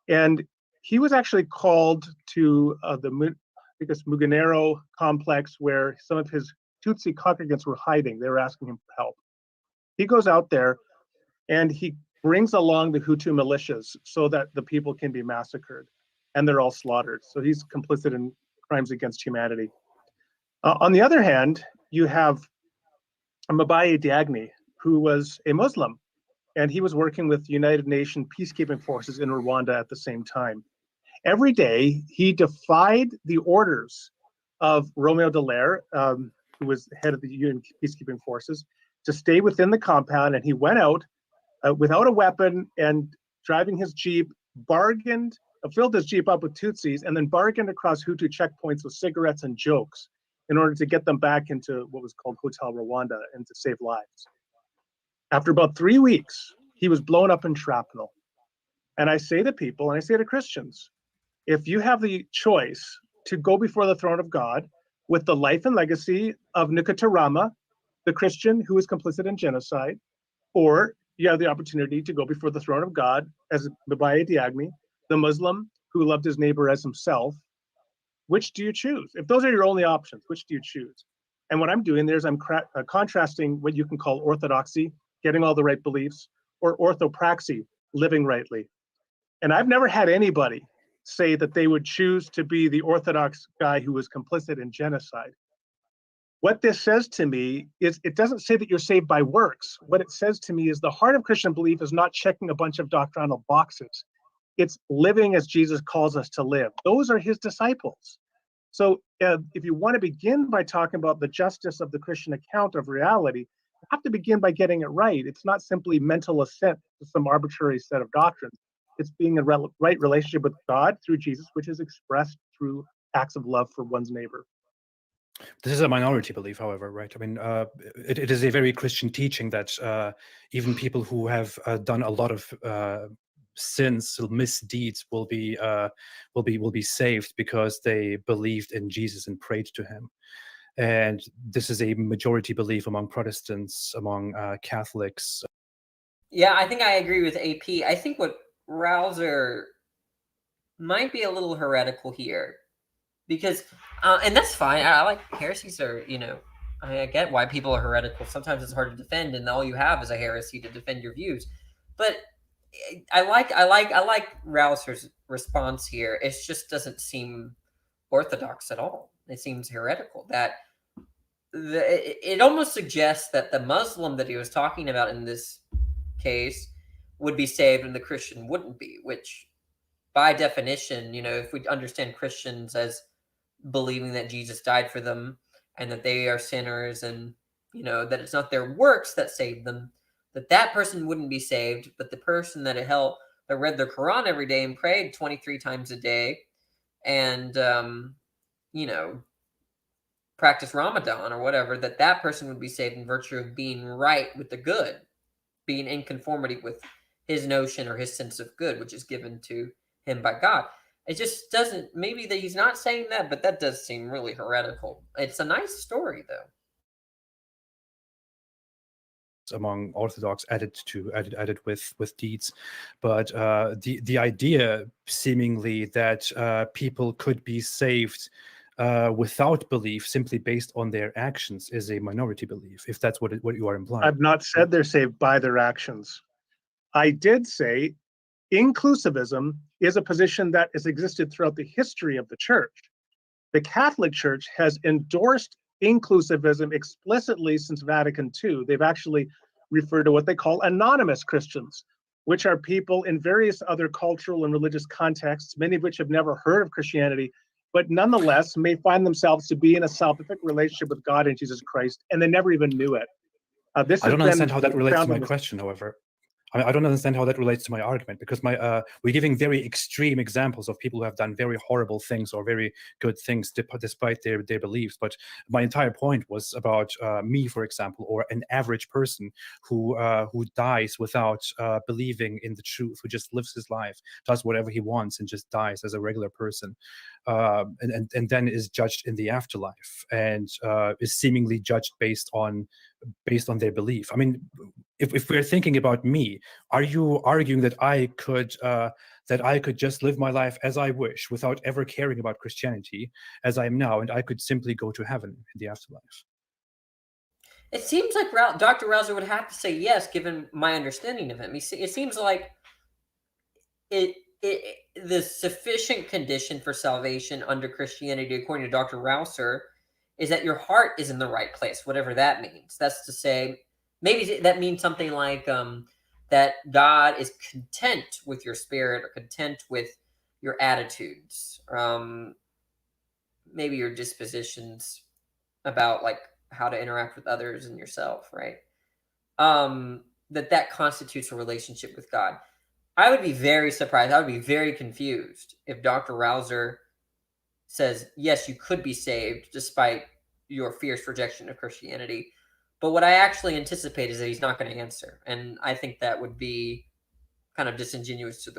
Speaker 2: And he was actually called to the Muganero complex where some of his Tutsi congregants were hiding. They were asking him for help. He goes out there and he brings along the Hutu militias so that the people can be massacred, and they're all slaughtered. So he's complicit in crimes against humanity. On the other hand, you have Mabaye Diagne, who was a Muslim, and he was working with United Nations peacekeeping forces in Rwanda at the same time. Every day, he defied the orders of Romeo Dallaire, who was head of the UN peacekeeping forces, to stay within the compound, and he went out without a weapon and driving his Jeep, filled his Jeep up with Tutsis, and then bargained across Hutu checkpoints with cigarettes and jokes in order to get them back into what was called Hotel Rwanda and to save lives. After about 3 weeks, he was blown up in shrapnel. And I say to people, and I say to Christians, if you have the choice to go before the throne of God with the life and legacy of Nikutarama, the Christian who was complicit in genocide, or you have the opportunity to go before the throne of God as Mabaye Diagne, the Muslim who loved his neighbor as himself, which do you choose? If those are your only options, which do you choose? And what I'm doing there is I'm contrasting what you can call orthodoxy, getting all the right beliefs, or orthopraxy, living rightly. And I've never had anybody say that they would choose to be the Orthodox guy who was complicit in genocide. What this says to me is it doesn't say that you're saved by works. What it says to me is the heart of Christian belief is not checking a bunch of doctrinal boxes. It's living as Jesus calls us to live. Those are his disciples. So if you want to begin by talking about the justice of the Christian account of reality, you have to begin by getting it right. It's not simply mental assent to some arbitrary set of doctrines. It's being in right relationship with God through Jesus, which is expressed through acts of love for one's neighbor.
Speaker 4: This is a minority belief, however, right? I mean, it is a very Christian teaching that even people who have done a lot of sins, misdeeds, will be saved because they believed in Jesus and prayed to him. And this is a majority belief among Protestants, among Catholics.
Speaker 1: Yeah, I think I agree with AP. I think what Rauser might be a little heretical here, because, and that's fine. I like heresies are, I get why people are heretical. Sometimes it's hard to defend, and all you have is a heresy to defend your views. But I like Rauser's response here. It just doesn't seem orthodox at all. It seems heretical. That it almost suggests that the Muslim that he was talking about in this case would be saved and the Christian wouldn't be, which by definition, if we understand Christians as believing that Jesus died for them and that they are sinners and, that it's not their works that saved them, that person wouldn't be saved, but the person that read their Quran every day and prayed 23 times a day and, practice Ramadan or whatever, that person would be saved in virtue of being right with the good, being in conformity with his notion or his sense of good, which is given to him by God. It just doesn't, maybe that he's not saying that, but that does seem really heretical. It's a nice story, though.
Speaker 4: Among Orthodox added with deeds, but the idea seemingly that people could be saved without belief simply based on their actions is a minority belief, if that's what you are implying.
Speaker 2: I've not said they're saved by their actions. I did say inclusivism is a position that has existed throughout the history of the church. The Catholic Church has endorsed inclusivism explicitly since Vatican II. They've actually referred to what they call anonymous Christians, which are people in various other cultural and religious contexts, many of which have never heard of Christianity, but nonetheless may find themselves to be in a salvific relationship with God and Jesus Christ, and they never even knew it.
Speaker 4: I don't understand how that relates to my question, however. I don't understand how that relates to my argument, because we're giving very extreme examples of people who have done very horrible things or very good things despite their beliefs. But my entire point was about me, for example, or an average person who dies without believing in the truth, who just lives his life, does whatever he wants, and just dies as a regular person, and then is judged in the afterlife and is seemingly judged based on their belief. I mean, if we're thinking about me, are you arguing that I could just live my life as I wish without ever caring about Christianity as I am now, and I could simply go to heaven in the afterlife?
Speaker 1: It seems like Dr. Rauser would have to say yes, given my understanding of him. It seems like the sufficient condition for salvation under Christianity, according to Dr. Rauser, is that your heart is in the right place, whatever that means. That's to say, maybe that means something like that God is content with your spirit or content with your attitudes, maybe your dispositions about like how to interact with others and yourself, right? That constitutes a relationship with God. I would be very surprised. I would be very confused if Dr. Rauser says, yes, you could be saved despite your fierce rejection of Christianity. But what I actually anticipate is that he's not going to answer. And I think that would be kind of disingenuous to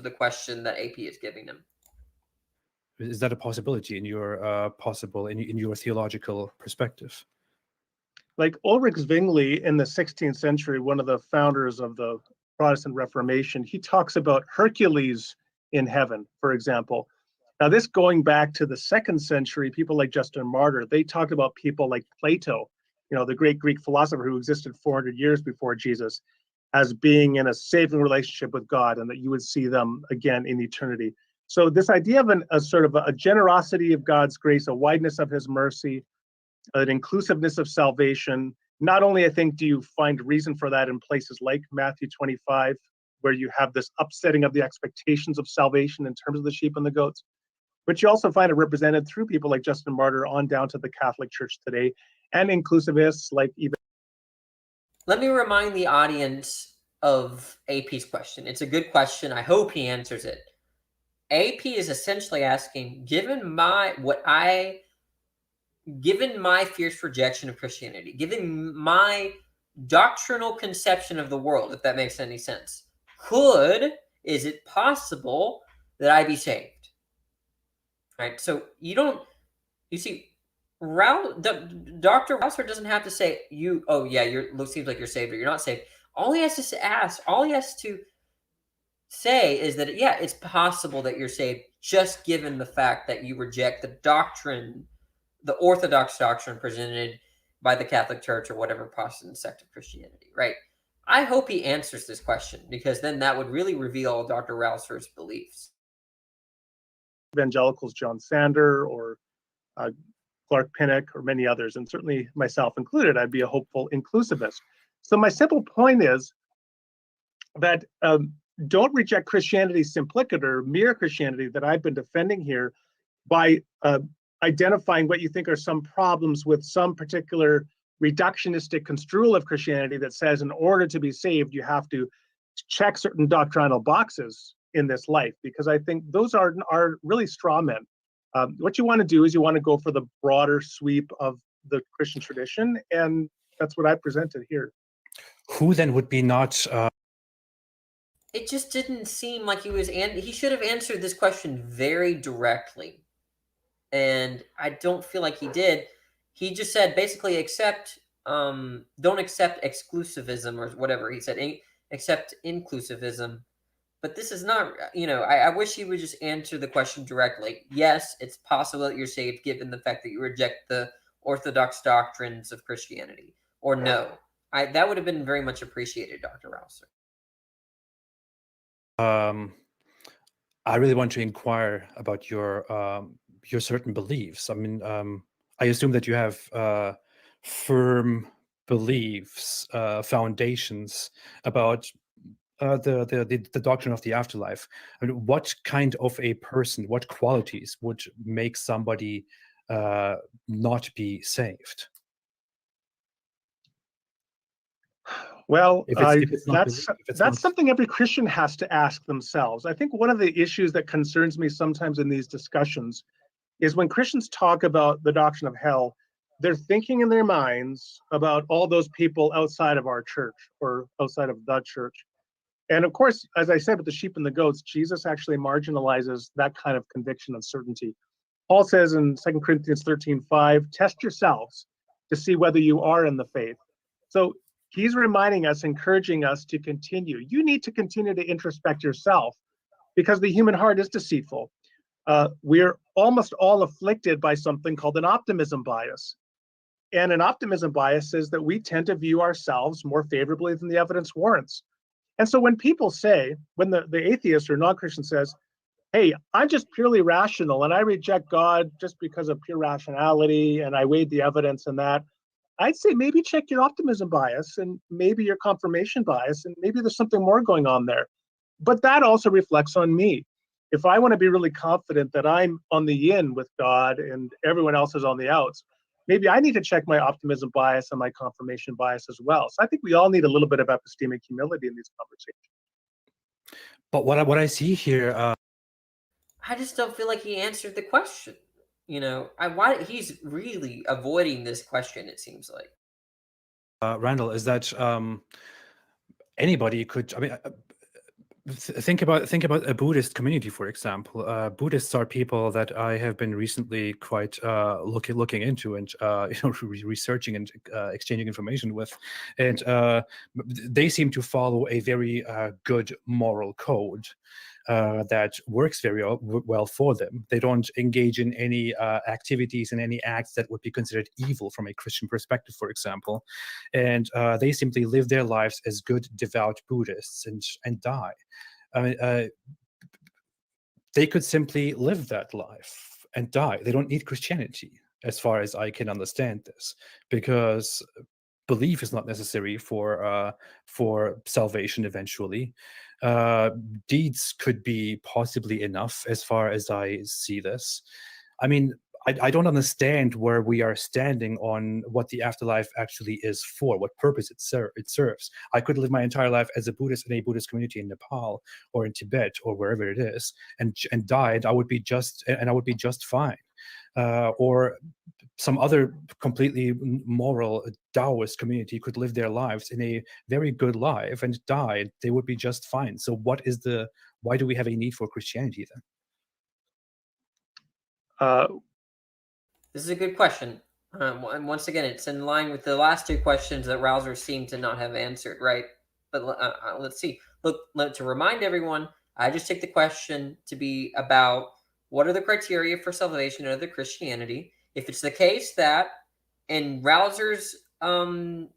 Speaker 1: the question that AP is giving him.
Speaker 4: Is that a possibility in your in your theological perspective?
Speaker 2: Like Ulrich Zwingli in the 16th century, one of the founders of the Protestant Reformation, he talks about Hercules in heaven, for example. Now, this going back to the 2nd century, people like Justin Martyr, they talked about people like Plato, the great Greek philosopher who existed 400 years before Jesus, as being in a saving relationship with God, and that you would see them again in eternity. So this idea of a sort of a generosity of God's grace, a wideness of his mercy, an inclusiveness of salvation. Not only, I think, do you find reason for that in places like Matthew 25, where you have this upsetting of the expectations of salvation in terms of the sheep and the goats, but you also find it represented through people like Justin Martyr on down to the Catholic Church today, and inclusivists like even.
Speaker 1: Let me remind the audience of AP's question. It's a good question. I hope he answers it. AP is essentially asking, given my fierce rejection of Christianity, given my doctrinal conception of the world, if that makes any sense, is it possible that I be saved? Right? So you see, Dr. Rauser doesn't have to say, seems like you're saved or you're not saved. All he has to say is that, yeah, it's possible that you're saved, just given the fact that you reject the doctrine, the orthodox doctrine presented by the Catholic Church or whatever Protestant sect of Christianity, right? I hope he answers this question, because then that would really reveal Dr. Rauser's beliefs.
Speaker 2: Evangelicals, John Sander or Clark Pinnock or many others, and certainly myself included, I'd be a hopeful inclusivist. So my simple point is that don't reject Christianity simpliciter, mere Christianity that I've been defending here, by identifying what you think are some problems with some particular reductionistic construal of Christianity that says in order to be saved, you have to check certain doctrinal boxes in this life, because I think those are really straw men. What you want to do is you want to go for the broader sweep of the Christian tradition, and that's what I presented here.
Speaker 4: Who then would be not...
Speaker 1: It just didn't seem like he was, and he should have answered this question very directly. And I don't feel like he did. He just said basically don't accept exclusivism or whatever. He said accept inclusivism. But this is not, I wish he would just answer the question directly. Yes, it's possible that you're saved given the fact that you reject the orthodox doctrines of Christianity. Or no. That would have been very much appreciated, Dr. Rauser.
Speaker 4: I really want to inquire about your certain beliefs. I mean, I assume that you have firm beliefs, foundations about the doctrine of the afterlife. I mean, what kind of a person, what qualities would make somebody not be saved?
Speaker 2: Well,
Speaker 4: that's
Speaker 2: something every Christian has to ask themselves. I think one of the issues that concerns me sometimes in these discussions is when Christians talk about the doctrine of hell, they're thinking in their minds about all those people outside of our church or outside of the church. And of course, as I said with the sheep and the goats, Jesus actually marginalizes that kind of conviction and certainty. Paul says in 2 Corinthians 13:5, test yourselves to see whether you are in the faith. So He's reminding us, encouraging us to continue. You need to continue to introspect yourself because the human heart is deceitful. We're almost all afflicted by something called an optimism bias. And an optimism bias is that we tend to view ourselves more favorably than the evidence warrants. And so when people say, when the atheist or non-Christian says, hey, I'm just purely rational and I reject God just because of pure rationality and I weighed the evidence and that, I'd say maybe check your optimism bias and maybe your confirmation bias and maybe there's something more going on there. But that also reflects on me. If I want to be really confident that I'm on the in with God and everyone else is on the outs, maybe I need to check my optimism bias and my confirmation bias as well. So I think we all need a little bit of epistemic humility in these conversations.
Speaker 4: But what I see here,
Speaker 1: I just don't feel like he answered the question. Why he's really avoiding this question, it seems like.
Speaker 4: Randal, is that anybody could, I mean, think about a Buddhist community, for example. Buddhists are people that I have been recently quite looking into and researching and exchanging information with, and they seem to follow a very good moral code that works very well for them. They don't engage in any activities and any acts that would be considered evil from a Christian perspective, for example, and they simply live their lives as good, devout Buddhists and die. I mean, they could simply live that life and die. They don't need Christianity, as far as I can understand this, because belief is not necessary for salvation eventually. Deeds could be possibly enough, as far as I see this. I mean, I don't understand where we are standing on what the afterlife actually is for, what purpose it serves. I could live my entire life as a Buddhist in a Buddhist community in Nepal or in Tibet or wherever it is, and died. I would be just fine. Or some other completely moral Taoist community could live their lives in a very good life and die. They would be just fine. So why do we have a need for Christianity then?
Speaker 1: This is a good question. And once again, it's in line with the last two questions that Rauser seemed to not have answered, right? But let's see. Look, to remind everyone, I just take the question to be about what are the criteria for salvation under Christianity. If it's the case that in Rauser's own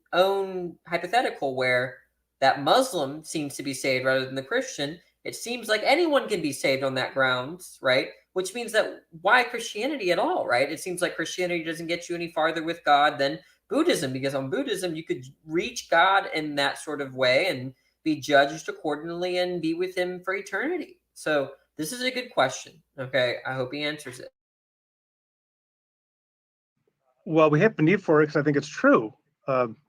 Speaker 1: hypothetical where that Muslim seems to be saved rather than the Christian, it seems like anyone can be saved on that grounds, right? Which means that why Christianity at all, right? It seems like Christianity doesn't get you any farther with God than Buddhism, because on Buddhism, you could reach God in that sort of way and be judged accordingly and be with him for eternity. So this is a good question. Okay, I hope he answers it.
Speaker 2: Well, we have the need for it because I think it's true.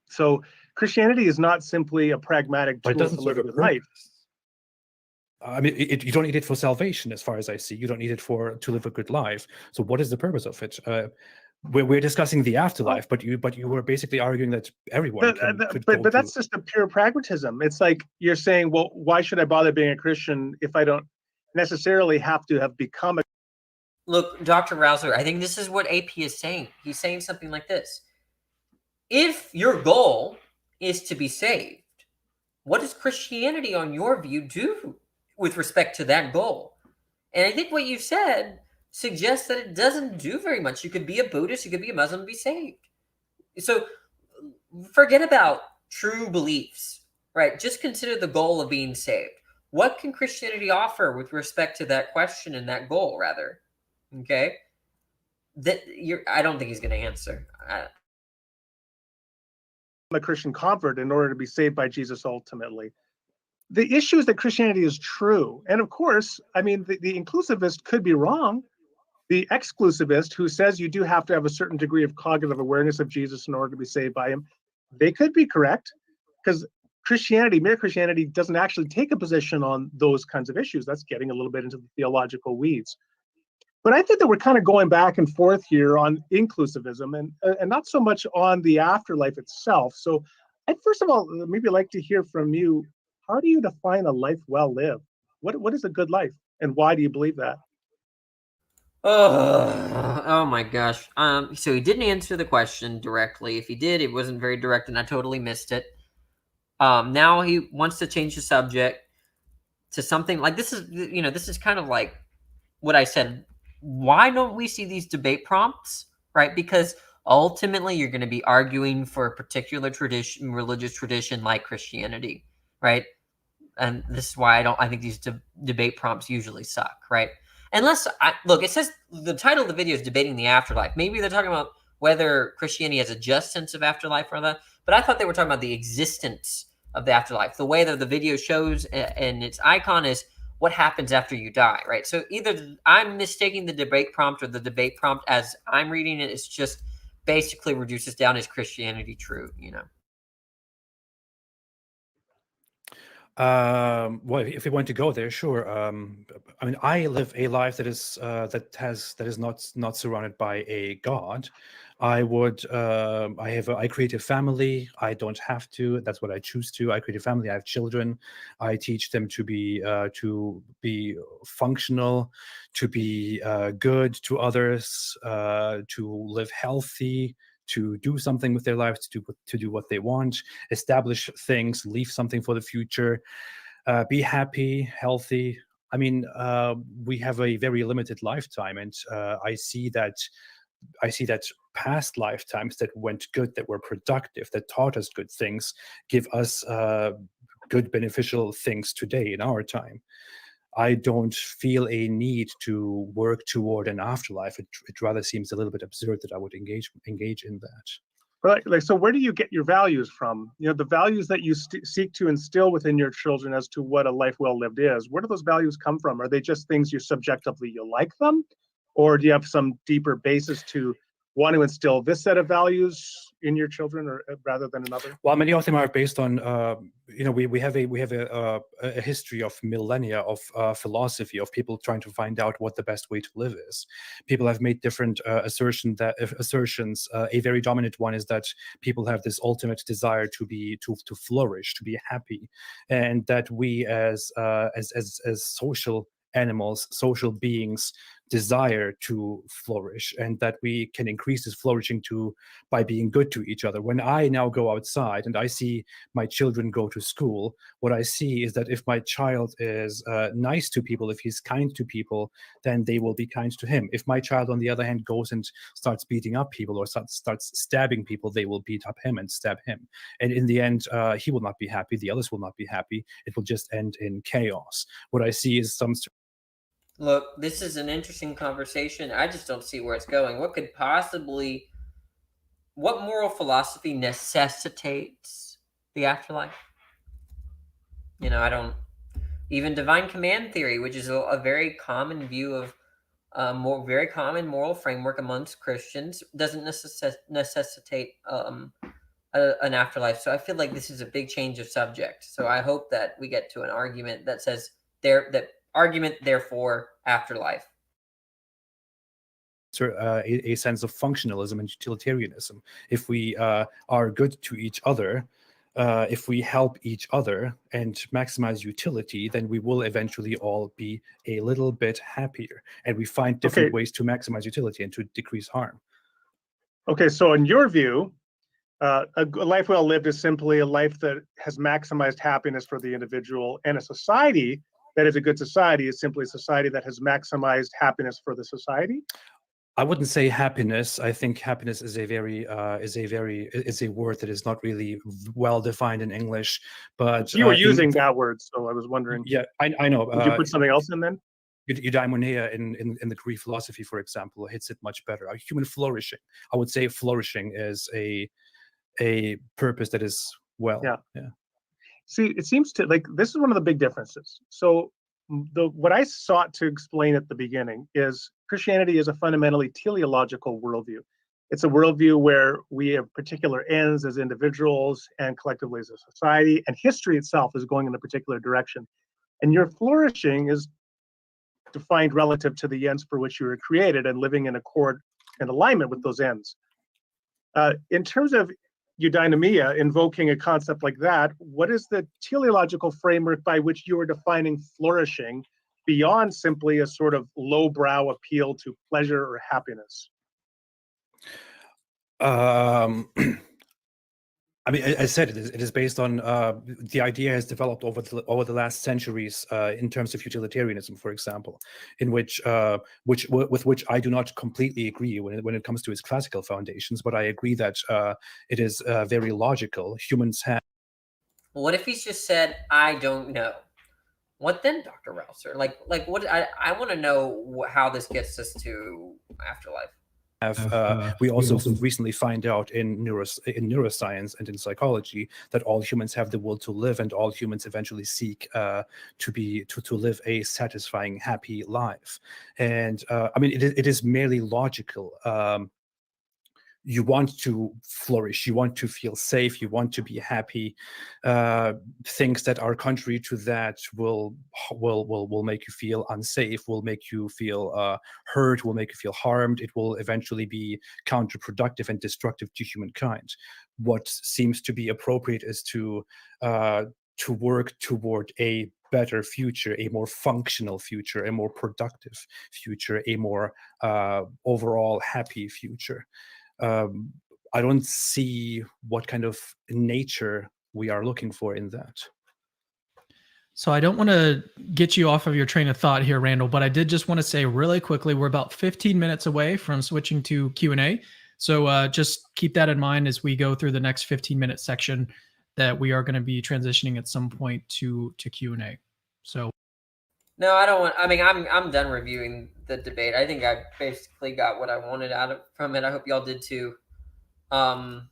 Speaker 2: So Christianity is not simply a pragmatic tool to live a good life.
Speaker 4: I mean, you don't need it for salvation, as far as I see. You don't need it to live a good life. So what is the purpose of it? We're discussing the afterlife, but you were basically arguing that everyone
Speaker 2: but that's just a pure pragmatism. It's like you're saying, well, why should I bother being a Christian if I don't necessarily have to have become a...
Speaker 1: Look, Dr. Rauser, I think this is what AP is saying. He's saying something like this. If your goal is to be saved, what does Christianity, on your view, do with respect to that goal? And I think what you said suggests that it doesn't do very much. You could be a Buddhist, you could be a Muslim and be saved. So forget about true beliefs, right? Just consider the goal of being saved. What can Christianity offer with respect to that question and that goal, rather? Okay? I don't think he's going to answer.
Speaker 2: I'm a Christian convert in order to be saved by Jesus ultimately. The issue is that Christianity is true. And of course, I mean, the inclusivist could be wrong. The exclusivist who says you do have to have a certain degree of cognitive awareness of Jesus in order to be saved by him, they could be correct, because mere Christianity doesn't actually take a position on those kinds of issues. That's getting a little bit into the theological weeds. But I think that we're kind of going back and forth here on inclusivism and not so much on the afterlife itself. So I'd first of all maybe like to hear from you. How do you define a life well lived? What is a good life, and why do you believe that?
Speaker 1: Oh my gosh. So he didn't answer the question directly. If he did, it wasn't very direct, and I totally missed it. Now he wants to change the subject to something like this is kind of like what I said. Why don't we see these debate prompts, right? Because ultimately you're going to be arguing for a particular tradition, religious tradition like Christianity, right? And this is why I think these debate prompts usually suck, right? Unless look, it says the title of the video is debating the afterlife. Maybe they're talking about whether Christianity has a just sense of afterlife or not. But I thought they were talking about the existence of the afterlife. The way that the video shows and its icon is what happens after you die, right? So either I'm mistaking the debate prompt or the debate prompt as I'm reading it, it's just basically reduces down, is Christianity true,
Speaker 4: Well, if you want to go there, sure. I mean, I live a life that is not surrounded by a God. I create a family. I don't have to. That's what I choose to. I create a family. I have children. I teach them to be functional, to be good to others, to live healthy, to do something with their lives, to do what they want, establish things, leave something for the future, be happy, healthy. I mean, we have a very limited lifetime, and I see that past lifetimes that went good, that were productive, that taught us good things, give us good beneficial things today in our time. I don't feel a need to work toward an afterlife. It rather seems a little bit absurd that I would engage in that.
Speaker 2: But so where do you get your values from? The values that you seek to instill within your children as to what a life well lived is. Where do those values come from? Are they just things you like them, or do you have some deeper basis to want to instill this set of values in your children, or rather than another?
Speaker 4: Well, many of them are based on we have a history of millennia of philosophy, of people trying to find out what the best way to live is. People have made different assertions. A very dominant one is that people have this ultimate desire to flourish, to be happy, and that we as social animals, social beings, desire to flourish, and that we can increase this flourishing by being good to each other. When I now go outside and I see my children go to school, what I see is that if my child is nice to people, if he's kind to people, then they will be kind to him. If my child, on the other hand, goes and starts beating up people or starts stabbing people, they will beat up him and stab him. And in the end, he will not be happy. The others will not be happy. It will just end in chaos. What I see is some...
Speaker 1: Look, this is an interesting conversation. I just don't see where it's going. What moral philosophy necessitates the afterlife? I don't... Even divine command theory, which is a very common view of very common moral framework amongst Christians, doesn't necessitate an afterlife. So I feel like this is a big change of subject. So I hope that we get to an argument that says therefore afterlife.
Speaker 4: A sense of functionalism and utilitarianism. If we are good to each other, if we help each other and maximize utility, then we will eventually all be a little bit happier. And we find different ways to maximize utility and to decrease harm.
Speaker 2: Okay, so in your view, a life well lived is simply a life that has maximized happiness for the individual, and a society that is a good society is simply a society that has maximized happiness for the society?
Speaker 4: I wouldn't say happiness. I think happiness is a word that is not really well defined in English. But
Speaker 2: you were using that word, so I was wondering.
Speaker 4: Yeah, I know.
Speaker 2: Would you put something else in then?
Speaker 4: Eudaimonia in the Greek philosophy, for example, hits it much better. Human flourishing. I would say flourishing is a purpose that is yeah.
Speaker 2: See, it seems to like this is one of the big differences. So what I sought to explain at the beginning is Christianity is a fundamentally teleological worldview. It's a worldview where we have particular ends as individuals and collectively as a society, and history itself is going in a particular direction. And your flourishing is defined relative to the ends for which you were created and living in accord and alignment with those ends. In terms of eudaimonia, invoking a concept like that, what is the teleological framework by which you are defining flourishing beyond simply a sort of lowbrow appeal to pleasure or happiness?
Speaker 4: I mean, I said it is based on the idea has developed over the last centuries in terms of utilitarianism, for example, in which with which I do not completely agree when it comes to its classical foundations, but I agree that it is very logical. Humans have.
Speaker 1: What if he's just said, "I don't know"? What then, Dr. Rauser? Like what? I want to know how this gets us to afterlife.
Speaker 4: We also recently find out in neuroscience and in psychology that all humans have the will to live, and all humans eventually seek to live a satisfying, happy life. And I mean, it is merely logical. You want to flourish, you want to feel safe, you want to be happy. Things that are contrary to that will make you feel unsafe, will make you feel hurt, will make you feel harmed. It will eventually be counterproductive and destructive to humankind. What seems to be appropriate is to work toward a better future, a more functional future, a more productive future, a more overall happy future. I don't see what kind of nature we are looking for in that.
Speaker 3: So I don't want to get you off of your train of thought here, Randal, but I did just want to say really quickly, we're about 15 minutes away from switching to Q&A. So just keep that in mind as we go through the next 15-minute section that we are going to be transitioning at some point to Q&A. So.
Speaker 1: No, I don't want. I mean, I'm done reviewing the debate. I think I basically got what I wanted from it. I hope y'all did too. I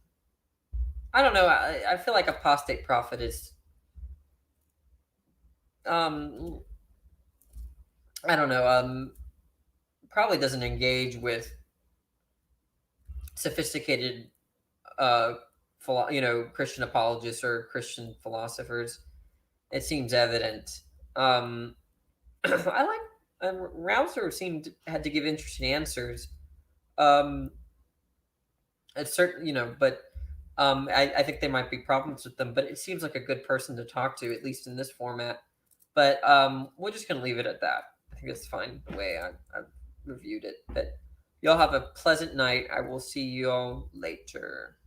Speaker 1: don't know. I feel like Apostate Prophet is. I don't know. Probably doesn't engage with sophisticated, Christian apologists or Christian philosophers. It seems evident. I like Rauser had to give interesting answers. It's certain, but I think there might be problems with them. But it seems like a good person to talk to, at least in this format. But we're just gonna leave it at that. I think that's fine the way I've reviewed it. But y'all have a pleasant night. I will see you all later.